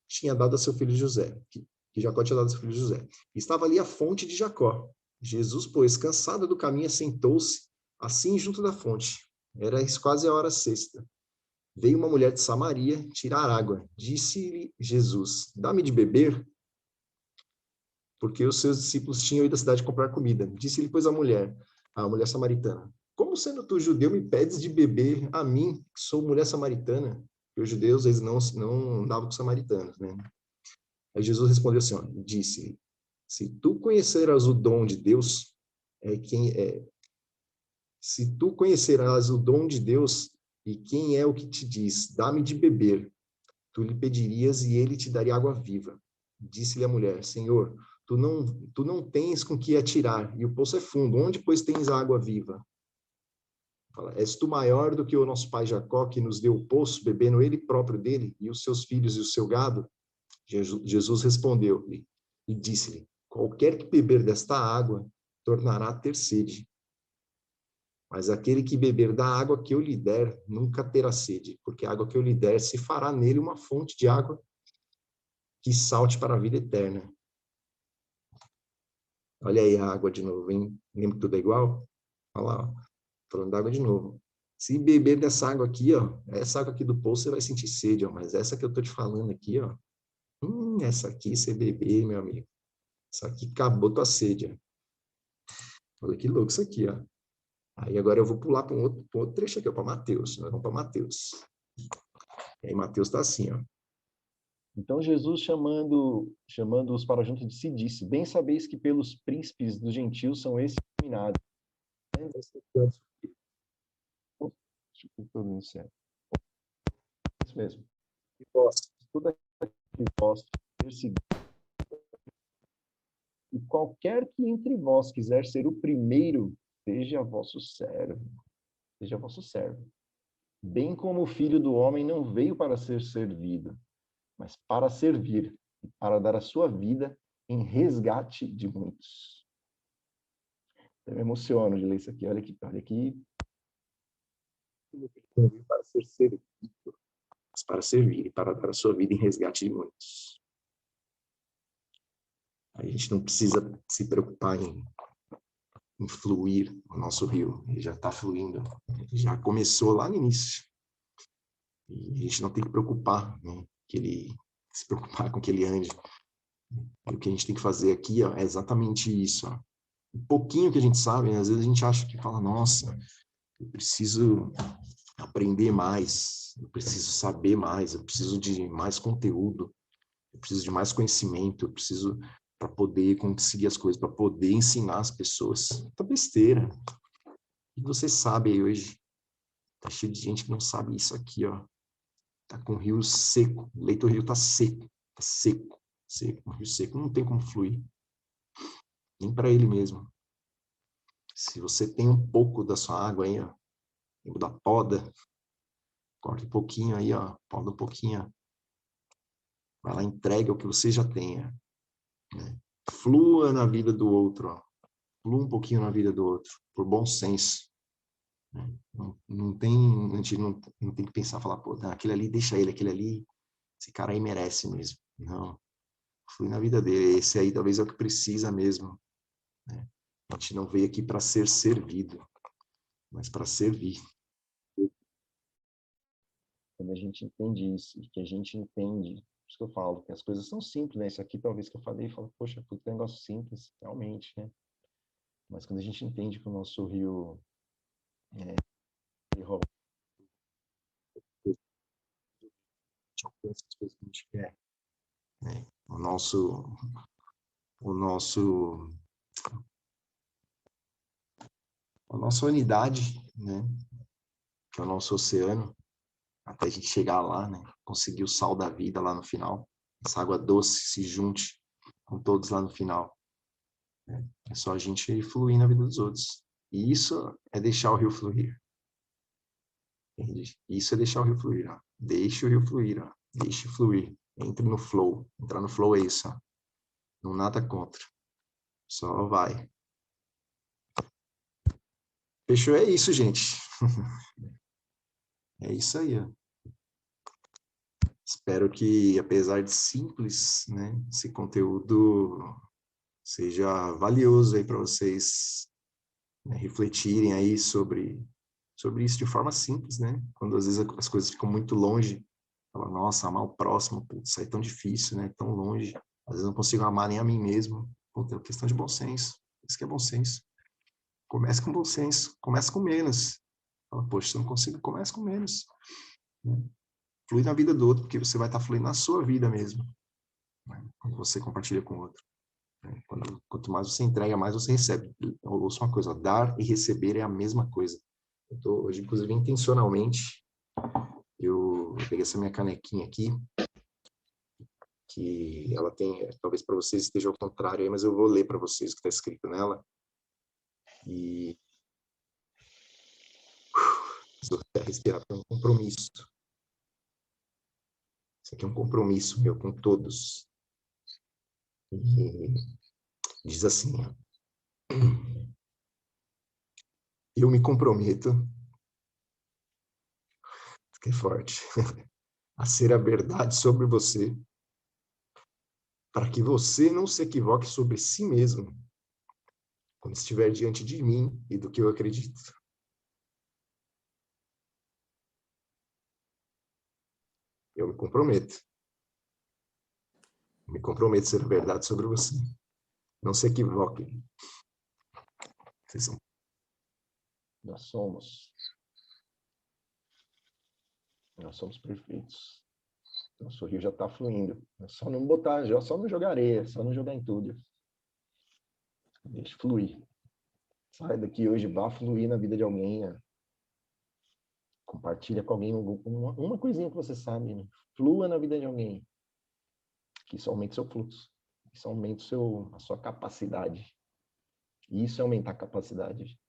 tinha dado a seu filho José, que Jacó tinha dado a seu filho José. Estava ali a fonte de Jacó. Jesus, pois, cansado do caminho, sentou-se assim junto da fonte. Era quase a hora sexta. Veio uma mulher de Samaria tirar água. Disse-lhe Jesus: dá-me de beber, porque os seus discípulos tinham ido à cidade comprar comida. Disse-lhe, pois, a mulher samaritana: como sendo tu judeu me pedes de beber a mim, que sou mulher samaritana? Porque os judeus, eles não andavam com samaritanos, né? Aí Jesus respondeu assim, ó, disse: se tu conhecerás o dom de Deus, se tu conhecerás o dom de Deus e quem é o que te diz, dá-me de beber, tu lhe pedirias e ele te daria água viva. Disse-lhe a mulher: Senhor, tu não tens com que atirar, e o poço é fundo, onde, pois, tens água viva? Fala, és tu maior do que o nosso pai Jacó, que nos deu o poço, bebendo ele próprio dele, e os seus filhos e o seu gado? Jesus respondeu-lhe e disse-lhe: qualquer que beber desta água tornará a ter sede. Mas aquele que beber da água que eu lhe der nunca terá sede, porque a água que eu lhe der se fará nele uma fonte de água que salte para a vida eterna. Olha aí a água de novo, hein? Lembra que tudo é igual? Olha lá, ó. Falando da água de novo. Se beber dessa água aqui, ó, essa água aqui do poço, você vai sentir sede, ó, mas essa que eu tô te falando aqui, ó, essa aqui você beber, meu amigo. Essa aqui acabou tua sede, ó. Olha que louco isso aqui, ó. Aí agora eu vou pular para um outro trecho aqui, para Mateus. Nós vamos para Mateus. E aí Mateus está assim, ó. Então Jesus, chamando-os para junto de si, disse: Bem sabeis que pelos príncipes dos gentios são esses dominados. Tudo isso é isso mesmo. E vós, tudo aquilo que vós perseguis, e qualquer que entre vós quiser ser o primeiro, seja vosso servo. Seja vosso servo. Bem como o Filho do Homem não veio para ser servido, mas para servir, e para dar a sua vida em resgate de muitos. Eu me emociono de ler isso aqui. Olha aqui, olha aqui. Não veio para ser servido, mas para servir e para dar a sua vida em resgate de muitos. A gente não precisa se preocupar em fluir o nosso rio. Ele já está fluindo. Ele já começou lá no início. E a gente não tem que preocupar, né? Se preocupar com que ele ande. E o que a gente tem que fazer aqui, ó, é exatamente isso. Ó. Um pouquinho que a gente sabe, né? Às vezes a gente acha que fala, nossa, eu preciso aprender mais, eu preciso saber mais, eu preciso de mais conteúdo, eu preciso de mais conhecimento, eu preciso para poder conseguir as coisas, para poder ensinar as pessoas. Tá besteira. E você sabe aí hoje, tá cheio de gente que não sabe isso aqui, ó. Tá com o rio seco, o leito do rio tá seco, seco. O rio seco não tem como fluir, nem para ele mesmo. Se você tem um pouco da sua água aí, ó, da poda, corta um pouquinho aí, ó, poda um pouquinho, vai lá, entrega o que você já tenha. Né? Flua na vida do outro, ó. Flua um pouquinho na vida do outro, por bom senso. Né? A gente não tem que pensar, falar, pô, aquele ali, deixa ele, aquele ali, esse cara aí merece mesmo. Não, flui na vida dele, esse aí talvez é o que precisa mesmo. Né? A gente não veio aqui para ser servido, mas para servir. Quando a gente entende isso, que a gente entende, por isso que eu falo, que as coisas são simples, né? Isso aqui talvez que eu falei, falo, poxa, foi um negócio simples, realmente, né? Mas quando a gente entende que o nosso rio As coisas que a gente quer, né? A nossa unidade, né? Que é o nosso oceano, até a gente chegar lá, né? Conseguir o sal da vida lá no final, essa água doce se junte com todos lá no final. Né? É só a gente fluir na vida dos outros. E isso é deixar o rio fluir. Entende? Isso é deixar o rio fluir. Ó. Deixe o rio fluir. Ó. Deixe fluir. Entre no flow. Entrar no flow é isso. Ó. Não nada contra. Só vai. Fechou? É isso, gente. É isso aí. Ó. Espero que, apesar de simples, né, esse conteúdo seja valioso aí para vocês, né, refletirem aí sobre isso de forma simples, né? Quando às vezes as coisas ficam muito longe, fala, nossa, amar o próximo, putz, isso aí é tão difícil, né? Tão longe. Às vezes eu não consigo amar nem a mim mesmo. Putz, é uma questão de bom senso. Isso que é bom senso. Comece com bom senso. Comece com menos. Fala, poxa, se eu não consigo, comece com menos. Né? Flui na vida do outro, porque você vai estar fluindo na sua vida mesmo. Né? Quando você compartilha com o outro. Né? Quanto mais você entrega, mais você recebe. Eu ouço uma coisa, dar e receber é a mesma coisa. Eu tô, hoje, inclusive, intencionalmente, eu peguei essa minha canequinha aqui, que ela tem, talvez para vocês esteja ao contrário aí, mas eu vou ler para vocês o que está escrito nela. E vou respirar para um compromisso. Isso aqui é um compromisso meu com todos. E diz assim, ó, eu me comprometo, isso que é forte, a ser a verdade sobre você, para que você não se equivoque sobre si mesmo, quando estiver diante de mim e do que eu acredito. Eu me comprometo. Me comprometo a ser a verdade sobre você. Não se equivoquem. Vocês são Nós somos. Nós somos perfeitos. Nosso rio já está fluindo. É só não botar, só não jogar areia, só não jogar entulho. Deixa fluir. Sai daqui hoje, vá fluir na vida de alguém. Compartilha com alguém uma coisinha que você sabe. Né? Flua na vida de alguém. Que isso aumenta o seu fluxo. Isso aumenta a sua capacidade. E isso é aumentar a capacidade.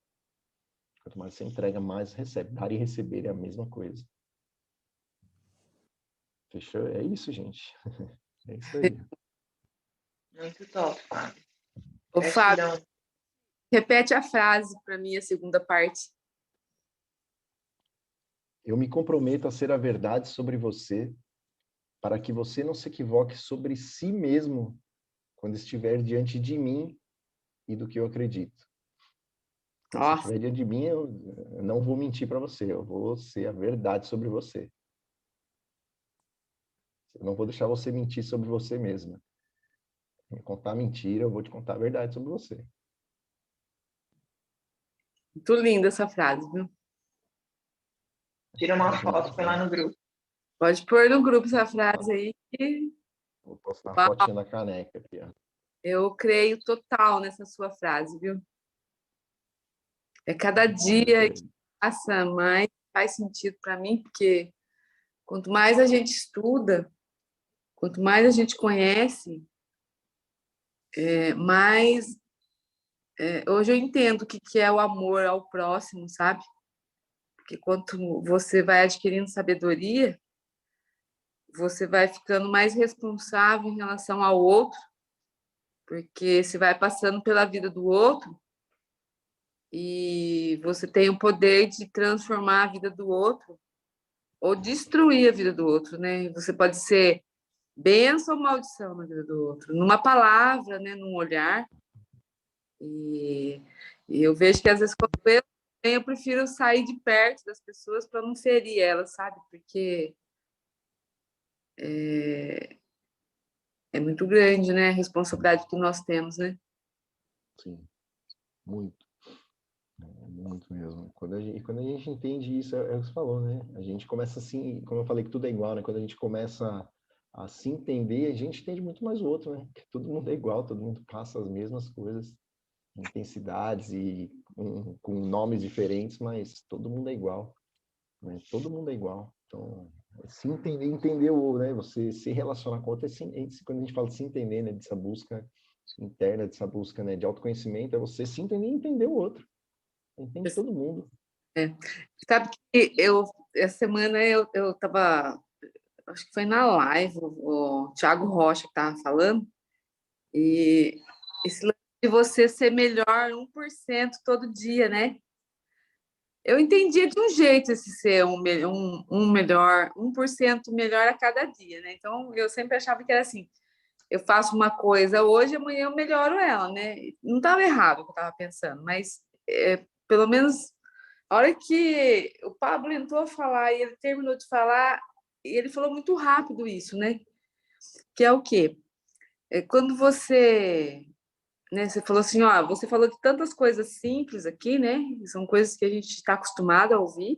Quanto mais você entrega, mais recebe. Dar e receber é a mesma coisa. Fechou? É isso, gente. É isso aí. Muito top, Fábio. Ô, Fábio, Gratidão. repete a frase para mim, a segunda parte. Eu me comprometo a ser a verdade sobre você, para que você não se equivoque sobre si mesmo quando estiver diante de mim e do que eu acredito. Se estiver diante de mim, eu não vou mentir para você, eu vou ser a verdade sobre você. Eu não vou deixar você mentir sobre você mesma. Me contar mentira, eu vou te contar a verdade sobre você. Muito linda essa frase, viu? Tira uma foto, põe lá no grupo. Pode pôr no grupo essa frase aí. Vou postar a fotinha da caneca aqui, ó. Eu creio total nessa sua frase, viu? É cada dia que passa mais faz sentido para mim, porque quanto mais a gente estuda, quanto mais a gente conhece, mais hoje eu entendo o que é o amor ao próximo, sabe? Porque quanto você vai adquirindo sabedoria, você vai ficando mais responsável em relação ao outro, porque você vai passando pela vida do outro e você tem o poder de transformar a vida do outro ou destruir a vida do outro, né? Você pode ser bênção ou maldição na vida do outro, numa palavra, né? Num olhar. E eu vejo que às vezes quando eu prefiro sair de perto das pessoas para não ferir elas, sabe? Porque é muito grande, né? A responsabilidade que nós temos, né? Sim, muito. Muito mesmo. Quando a gente entende isso, é o que você falou, né? A gente começa assim, como eu falei que tudo é igual, né? Quando a gente começa a se entender, a gente entende muito mais o outro, né? Que todo mundo é igual, todo mundo passa as mesmas coisas, intensidades e com nomes diferentes, mas todo mundo é igual, né? Todo mundo é igual. Então, se entender né? Você se relacionar com o outro, quando a gente fala de se entender, né? Dessa busca interna, dessa busca, né? De autoconhecimento, é você se entender e entender o outro. Entende todo mundo. Sabe que essa semana eu estava, acho que foi na live, o Thiago Rocha que estava falando, e esse lance de você ser melhor 1% todo dia, né? Eu entendia de um jeito esse ser melhor, 1% melhor a cada dia, né? Então, eu sempre achava que era assim, eu faço uma coisa hoje, amanhã eu melhoro ela, né? Não estava errado o que eu estava pensando, mas pelo menos a hora que o Pablo entrou a falar e ele terminou de falar, e ele falou muito rápido isso, né? Que é o quê? Quando você, né, você falou assim, ó, você falou de tantas coisas simples aqui, né? São coisas que a gente está acostumado a ouvir.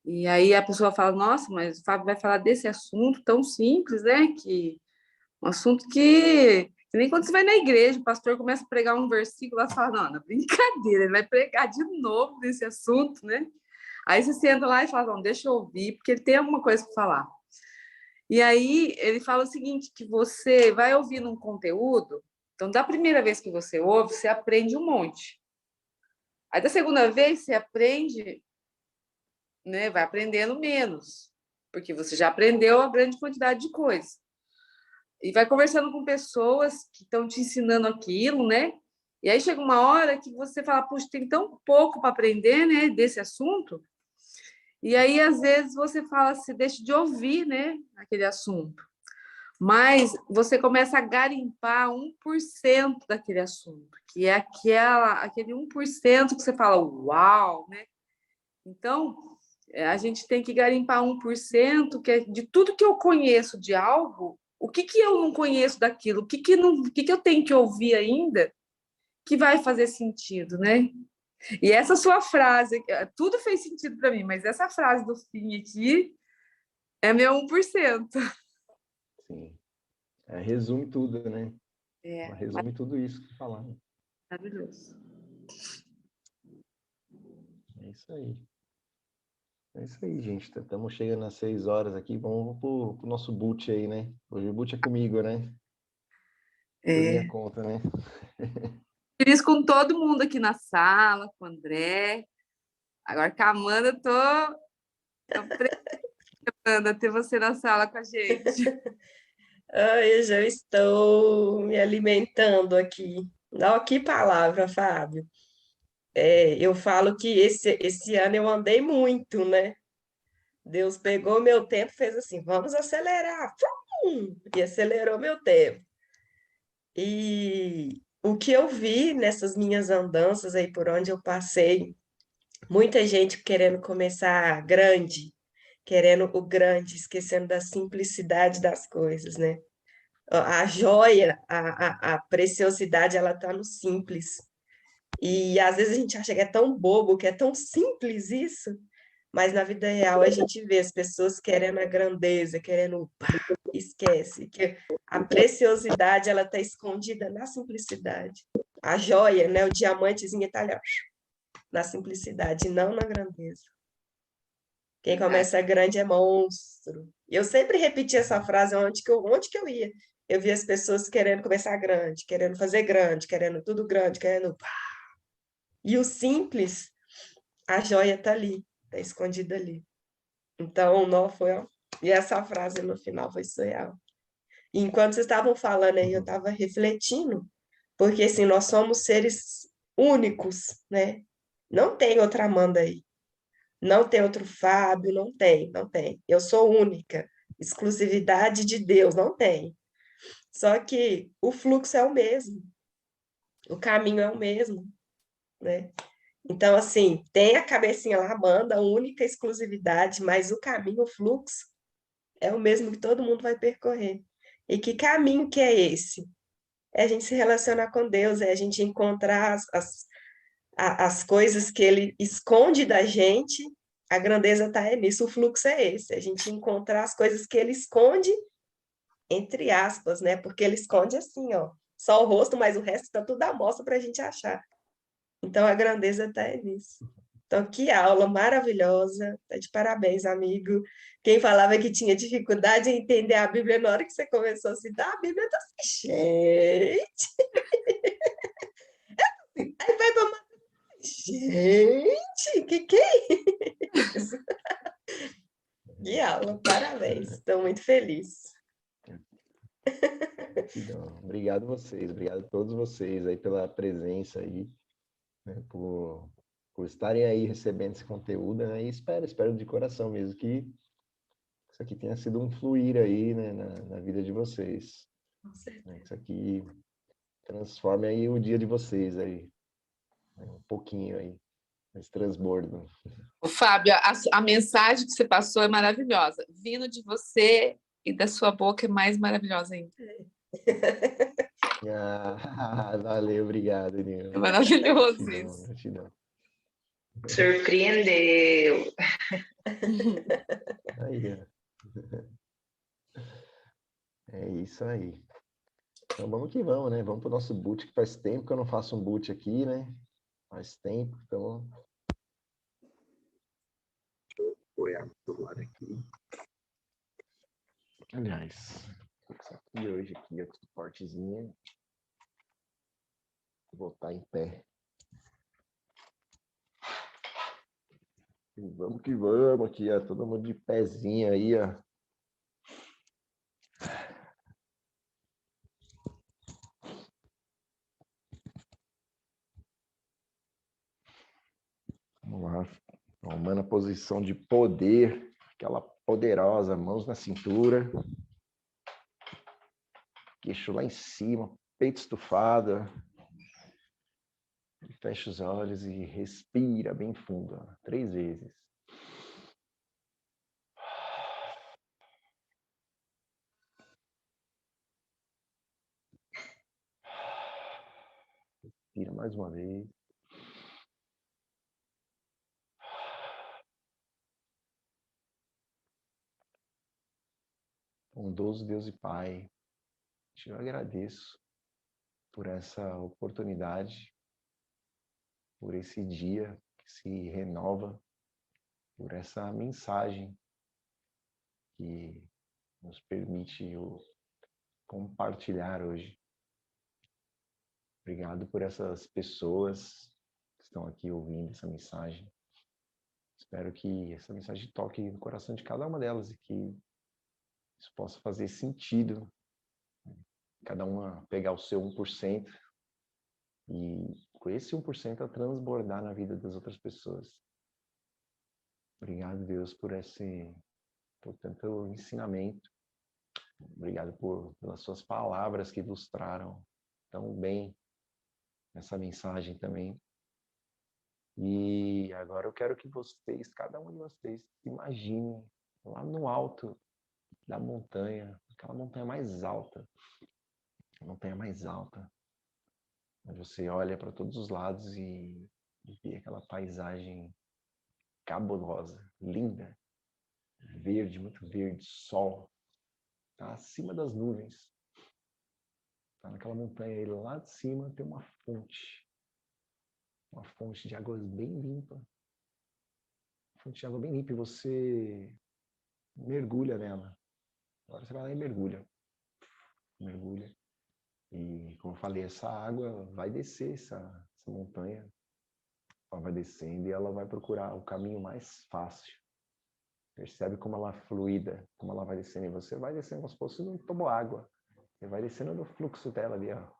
E aí a pessoa fala, nossa, mas o Fábio vai falar desse assunto tão simples, né? Que um assunto que nem quando você vai na igreja, o pastor começa a pregar um versículo, ela fala, não, brincadeira, ele vai pregar de novo desse assunto, né? Aí você senta lá e fala, não, deixa eu ouvir, porque ele tem alguma coisa para falar. E aí ele fala o seguinte, que você vai ouvindo um conteúdo, então da primeira vez que você ouve, você aprende um monte. Aí da segunda vez você aprende, né, vai aprendendo menos, porque você já aprendeu a grande quantidade de coisas. E vai conversando com pessoas que estão te ensinando aquilo, né? E aí chega uma hora que você fala, puxa, tem tão pouco para aprender, né, desse assunto. E aí, às vezes, você fala, você deixa de ouvir, né, aquele assunto. Mas você começa a garimpar 1% daquele assunto, que é aquele 1% que você fala, uau, né? Então, a gente tem que garimpar 1%, que é de tudo que eu conheço de algo, o que eu não conheço daquilo, o que eu tenho que ouvir ainda que vai fazer sentido, né? E essa sua frase, tudo fez sentido para mim, mas essa frase do fim aqui é meu 1%. Sim. Resume tudo, né? É, Resume tudo isso que falaram. maravilhoso. É isso aí. É isso aí, gente. Estamos chegando às 6 horas aqui. Vamos pro nosso boot aí, né? Hoje o boot é comigo, né? Por minha conta, né? Feliz com todo mundo aqui na sala, com o André. Agora com a Amanda, eu tô precisando ter você na sala com a gente. Eu já estou me alimentando aqui. Não, que palavra, Fábio. Eu falo que esse ano eu andei muito, né? Deus pegou meu tempo, fez assim, vamos acelerar. E acelerou meu tempo. E o que eu vi nessas minhas andanças aí por onde eu passei, muita gente querendo começar grande, querendo o grande, esquecendo da simplicidade das coisas, né? A joia, a preciosidade, ela está no simples. E às vezes a gente acha que é tão bobo, que é tão simples isso, mas na vida real a gente vê as pessoas querendo a grandeza, querendo, pá, esquece que a preciosidade ela está escondida na simplicidade. A joia, né, o diamantezinho está ali, ó, na simplicidade, não na grandeza. Quem começa grande é monstro. Eu sempre repetia essa frase onde que eu ia. Eu via as pessoas querendo começar grande, querendo fazer grande, querendo tudo grande, querendo. E o simples, a joia está ali, está escondida ali. Então, não foi. E essa frase no final foi surreal. E enquanto vocês estavam falando aí, eu estava refletindo, porque assim, nós somos seres únicos, né? Não tem outra Amanda aí. Não tem outro Fábio, não tem, não tem. Eu sou única, exclusividade de Deus, não tem. Só que o fluxo é o mesmo, o caminho é o mesmo, né? Então, assim, tem a cabecinha lá, Amanda, única exclusividade, mas o caminho, o fluxo, é o mesmo que todo mundo vai percorrer. E que caminho que é esse? É a gente se relacionar com Deus, é a gente encontrar as coisas que Ele esconde da gente. A grandeza está nisso, o fluxo é esse, a gente encontrar as coisas que Ele esconde, entre aspas, né? Porque Ele esconde assim, ó, só o rosto, mas o resto está tudo à mostra para a gente achar. Então, a grandeza está nisso. Então, que aula maravilhosa. Tá de parabéns, amigo. Quem falava que tinha dificuldade em entender a Bíblia, na hora que você começou a citar, a Bíblia tá assim, gente. Aí vai tomar. Gente, que é isso? Que aula, parabéns. Estou muito feliz. Obrigado vocês, obrigado a todos vocês aí pela presença aí, né, por estarem aí recebendo esse conteúdo, né, e espero de coração mesmo que isso aqui tenha sido um fluir aí, né, na vida de vocês. Com certeza. Isso aqui transforme aí o dia de vocês aí, né, um pouquinho aí, esse transbordo. Fábio, a mensagem que você passou é maravilhosa. Vindo de você e da sua boca é mais maravilhosa ainda. Valeu, obrigado, Nil. É maravilhoso isso. Gratidão. Surpreendeu. Aí, ó. É isso aí. Então vamos que vamos, né? Vamos pro nosso boot, que faz tempo que eu não faço um boot aqui, né? Faz tempo, então. Deixa eu apoiar o celular aqui. Aliás, isso aqui hoje, aqui, ó, suportezinho. Vou voltar em pé. E vamos que vamos aqui, ó. Todo mundo de pezinho aí, ó. Vamos lá. Tomando a posição de poder, aquela poderosa, mãos na cintura. Queixo lá em cima, peito estufado. Fecha os olhos e respira bem fundo, ó, 3 vezes. Respira mais uma vez. bondoso Deus e Pai, te agradeço por essa oportunidade, por esse dia que se renova, por essa mensagem que nos permite compartilhar hoje. Obrigado por essas pessoas que estão aqui ouvindo essa mensagem. Espero que essa mensagem toque no coração de cada uma delas e que isso possa fazer sentido. Cada uma pegar o seu 1% e com esse 1% a transbordar na vida das outras pessoas. Obrigado, Deus, por tanto ensinamento. Obrigado pelas suas palavras que ilustraram tão bem essa mensagem também. E agora eu quero que vocês, cada um de vocês, se imaginem lá no alto da montanha, aquela montanha mais alta, a montanha mais alta, onde você olha para todos os lados e vê aquela paisagem cabulosa, linda, verde, muito verde, sol, tá acima das nuvens, tá naquela montanha aí, lá de cima tem uma fonte de água bem limpa, fonte de água bem limpa, e você mergulha nela. Agora você vai lá e mergulha, e como eu falei, essa água vai descer essa montanha, ela vai descendo e ela vai procurar o caminho mais fácil. Percebe como ela é fluida, como ela vai descendo, e você vai descendo como se fosse um toboágua. Você vai descendo no fluxo dela ali, ó.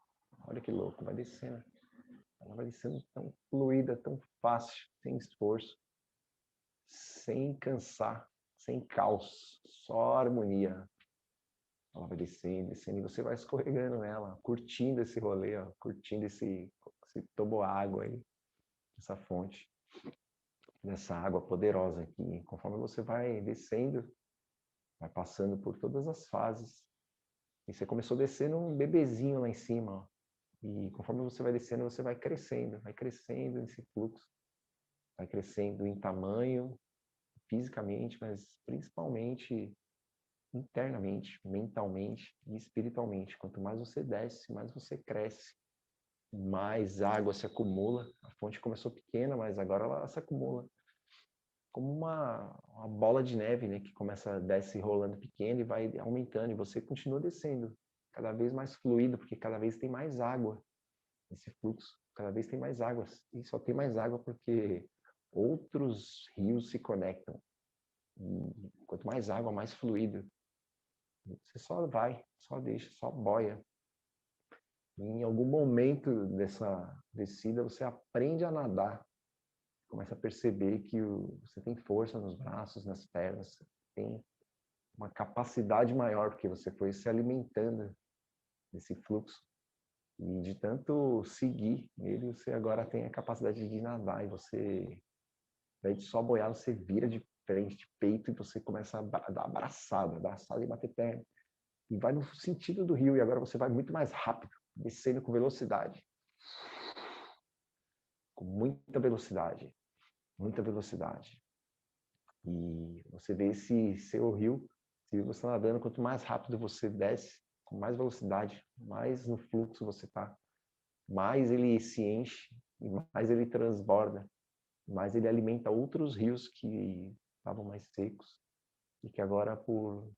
Olha que louco, vai descendo. Ela vai descendo tão fluida, tão fácil, sem esforço, sem cansar, sem caos, só harmonia. Ela vai descendo, descendo, e você vai escorregando nela, curtindo esse rolê, ó, curtindo esse toboágua aí, essa fonte, dessa água poderosa aqui. Conforme você vai descendo, vai passando por todas as fases. E você começou descendo um bebezinho lá em cima, ó. E conforme você vai descendo, você vai crescendo nesse fluxo. Vai crescendo em tamanho, fisicamente, mas principalmente internamente, mentalmente e espiritualmente. Quanto mais você desce, mais você cresce. Mais água se acumula. A fonte começou pequena, mas agora ela se acumula. Como uma bola de neve, né, que começa, desce rolando pequeno e vai aumentando, e você continua descendo, cada vez mais fluido, porque cada vez tem mais água nesse fluxo, cada vez tem mais água, e só tem mais água porque outros rios se conectam. E quanto mais água, mais fluido. Você só vai, só deixa, só boia. E em algum momento dessa descida, você aprende a nadar. Começa a perceber que você tem força nos braços, nas pernas, tem uma capacidade maior, porque você foi se alimentando desse fluxo. E de tanto seguir ele, você agora tem a capacidade de nadar, e você, ao invés de só boiar, você vira de frente, de peito, e você começa a dar abraçada e bater perna. E vai no sentido do rio, e agora você vai muito mais rápido, descendo com velocidade. Com muita velocidade. Muita velocidade. E você vê esse seu rio, se você está nadando, quanto mais rápido você desce, com mais velocidade, mais no fluxo você está, mais ele se enche, e mais ele transborda, mais ele alimenta outros rios que estavam mais secos, e que agora, por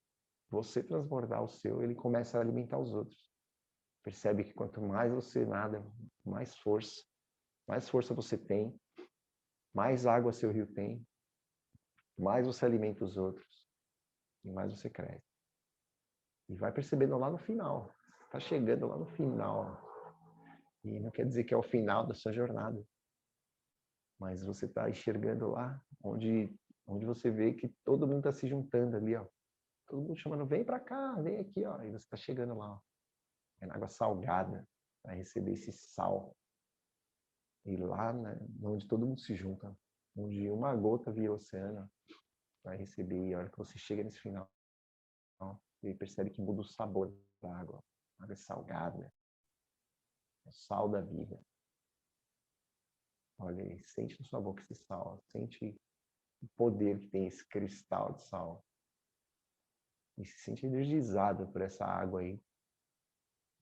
você transbordar o seu, ele começa a alimentar os outros. Percebe que quanto mais você nada, mais força você tem, mais água seu rio tem, mais você alimenta os outros e mais você cresce. E vai percebendo lá no final. Está chegando lá no final. E não quer dizer que é o final da sua jornada. Mas você está enxergando lá onde você vê que todo mundo está se juntando ali, ó. Todo mundo chamando, vem para cá, vem aqui, ó. E você está chegando lá, ó. É na água salgada. Vai receber esse sal. E lá, né, onde todo mundo se junta, onde uma gota vira oceano, vai receber. E a hora que você chega nesse final, e percebe que muda o sabor da água. A água é salgada. É o sal da vida. Olha aí, sente na sua boca esse sal. Sente o poder que tem esse cristal de sal. e se sente energizada por essa água aí.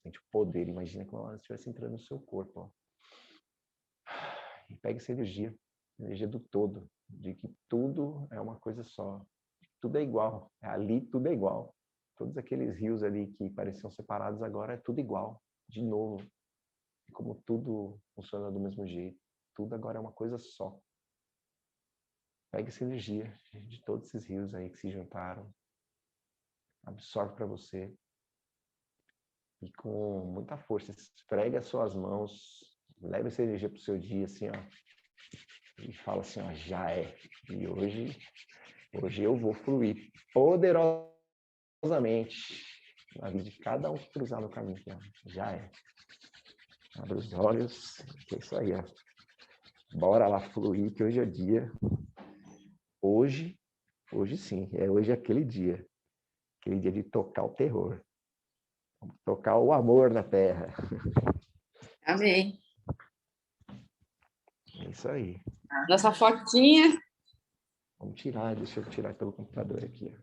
Sente o poder, imagina como ela estivesse entrando no seu corpo. Ó. E pega essa energia do todo, de que tudo é uma coisa só. Tudo é igual, ali tudo é igual. Todos aqueles rios ali que pareciam separados agora é tudo igual, de novo. E como tudo funciona do mesmo jeito, tudo agora é uma coisa só. Pega essa energia de todos esses rios aí que se juntaram, absorve para você e com muita força esfrega as suas mãos, leva essa energia para o seu dia assim, ó, e fala assim, ó, já é. E hoje eu vou fluir poderosamente na vida de cada um que cruzar no caminho aqui, ó. Já é. Abre os olhos, que é isso aí, ó. Bora lá fluir, que hoje é dia. Hoje sim, hoje é aquele dia de tocar o terror, tocar o amor na terra. Amém. É isso aí. Nossa fotinha. Vamos tirar, deixa eu tirar pelo computador aqui.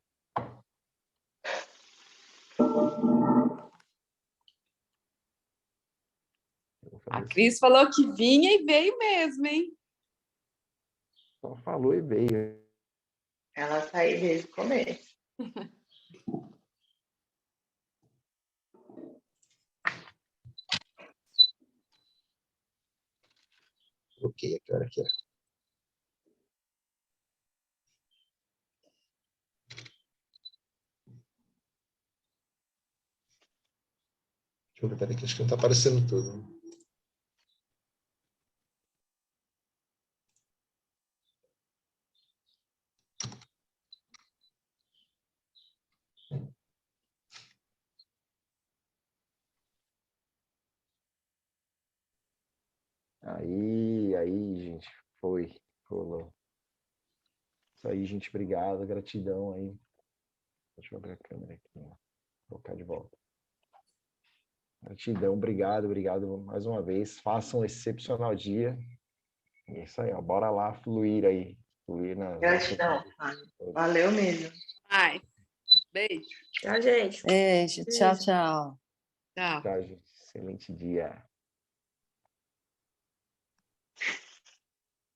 A Cris falou que vinha e veio mesmo, hein? Só falou e veio. Ela saiu desde o começo. Ok, a que hora que é? Deixa eu ver, peraí, que acho que não está aparecendo tudo. Aí, gente, rolou. Isso aí, gente, obrigado, gratidão aí. Deixa eu abrir a câmera aqui, vou colocar de volta. Gratidão, obrigado mais uma vez. Façam um excepcional dia. É isso aí, ó, bora lá fluir aí. Fluir nas Gratidão, Fábio. Valeu mesmo. Ai, beijo. Tchau, gente. Beijo, tchau, tchau. Tchau. Tchau, gente. Excelente dia.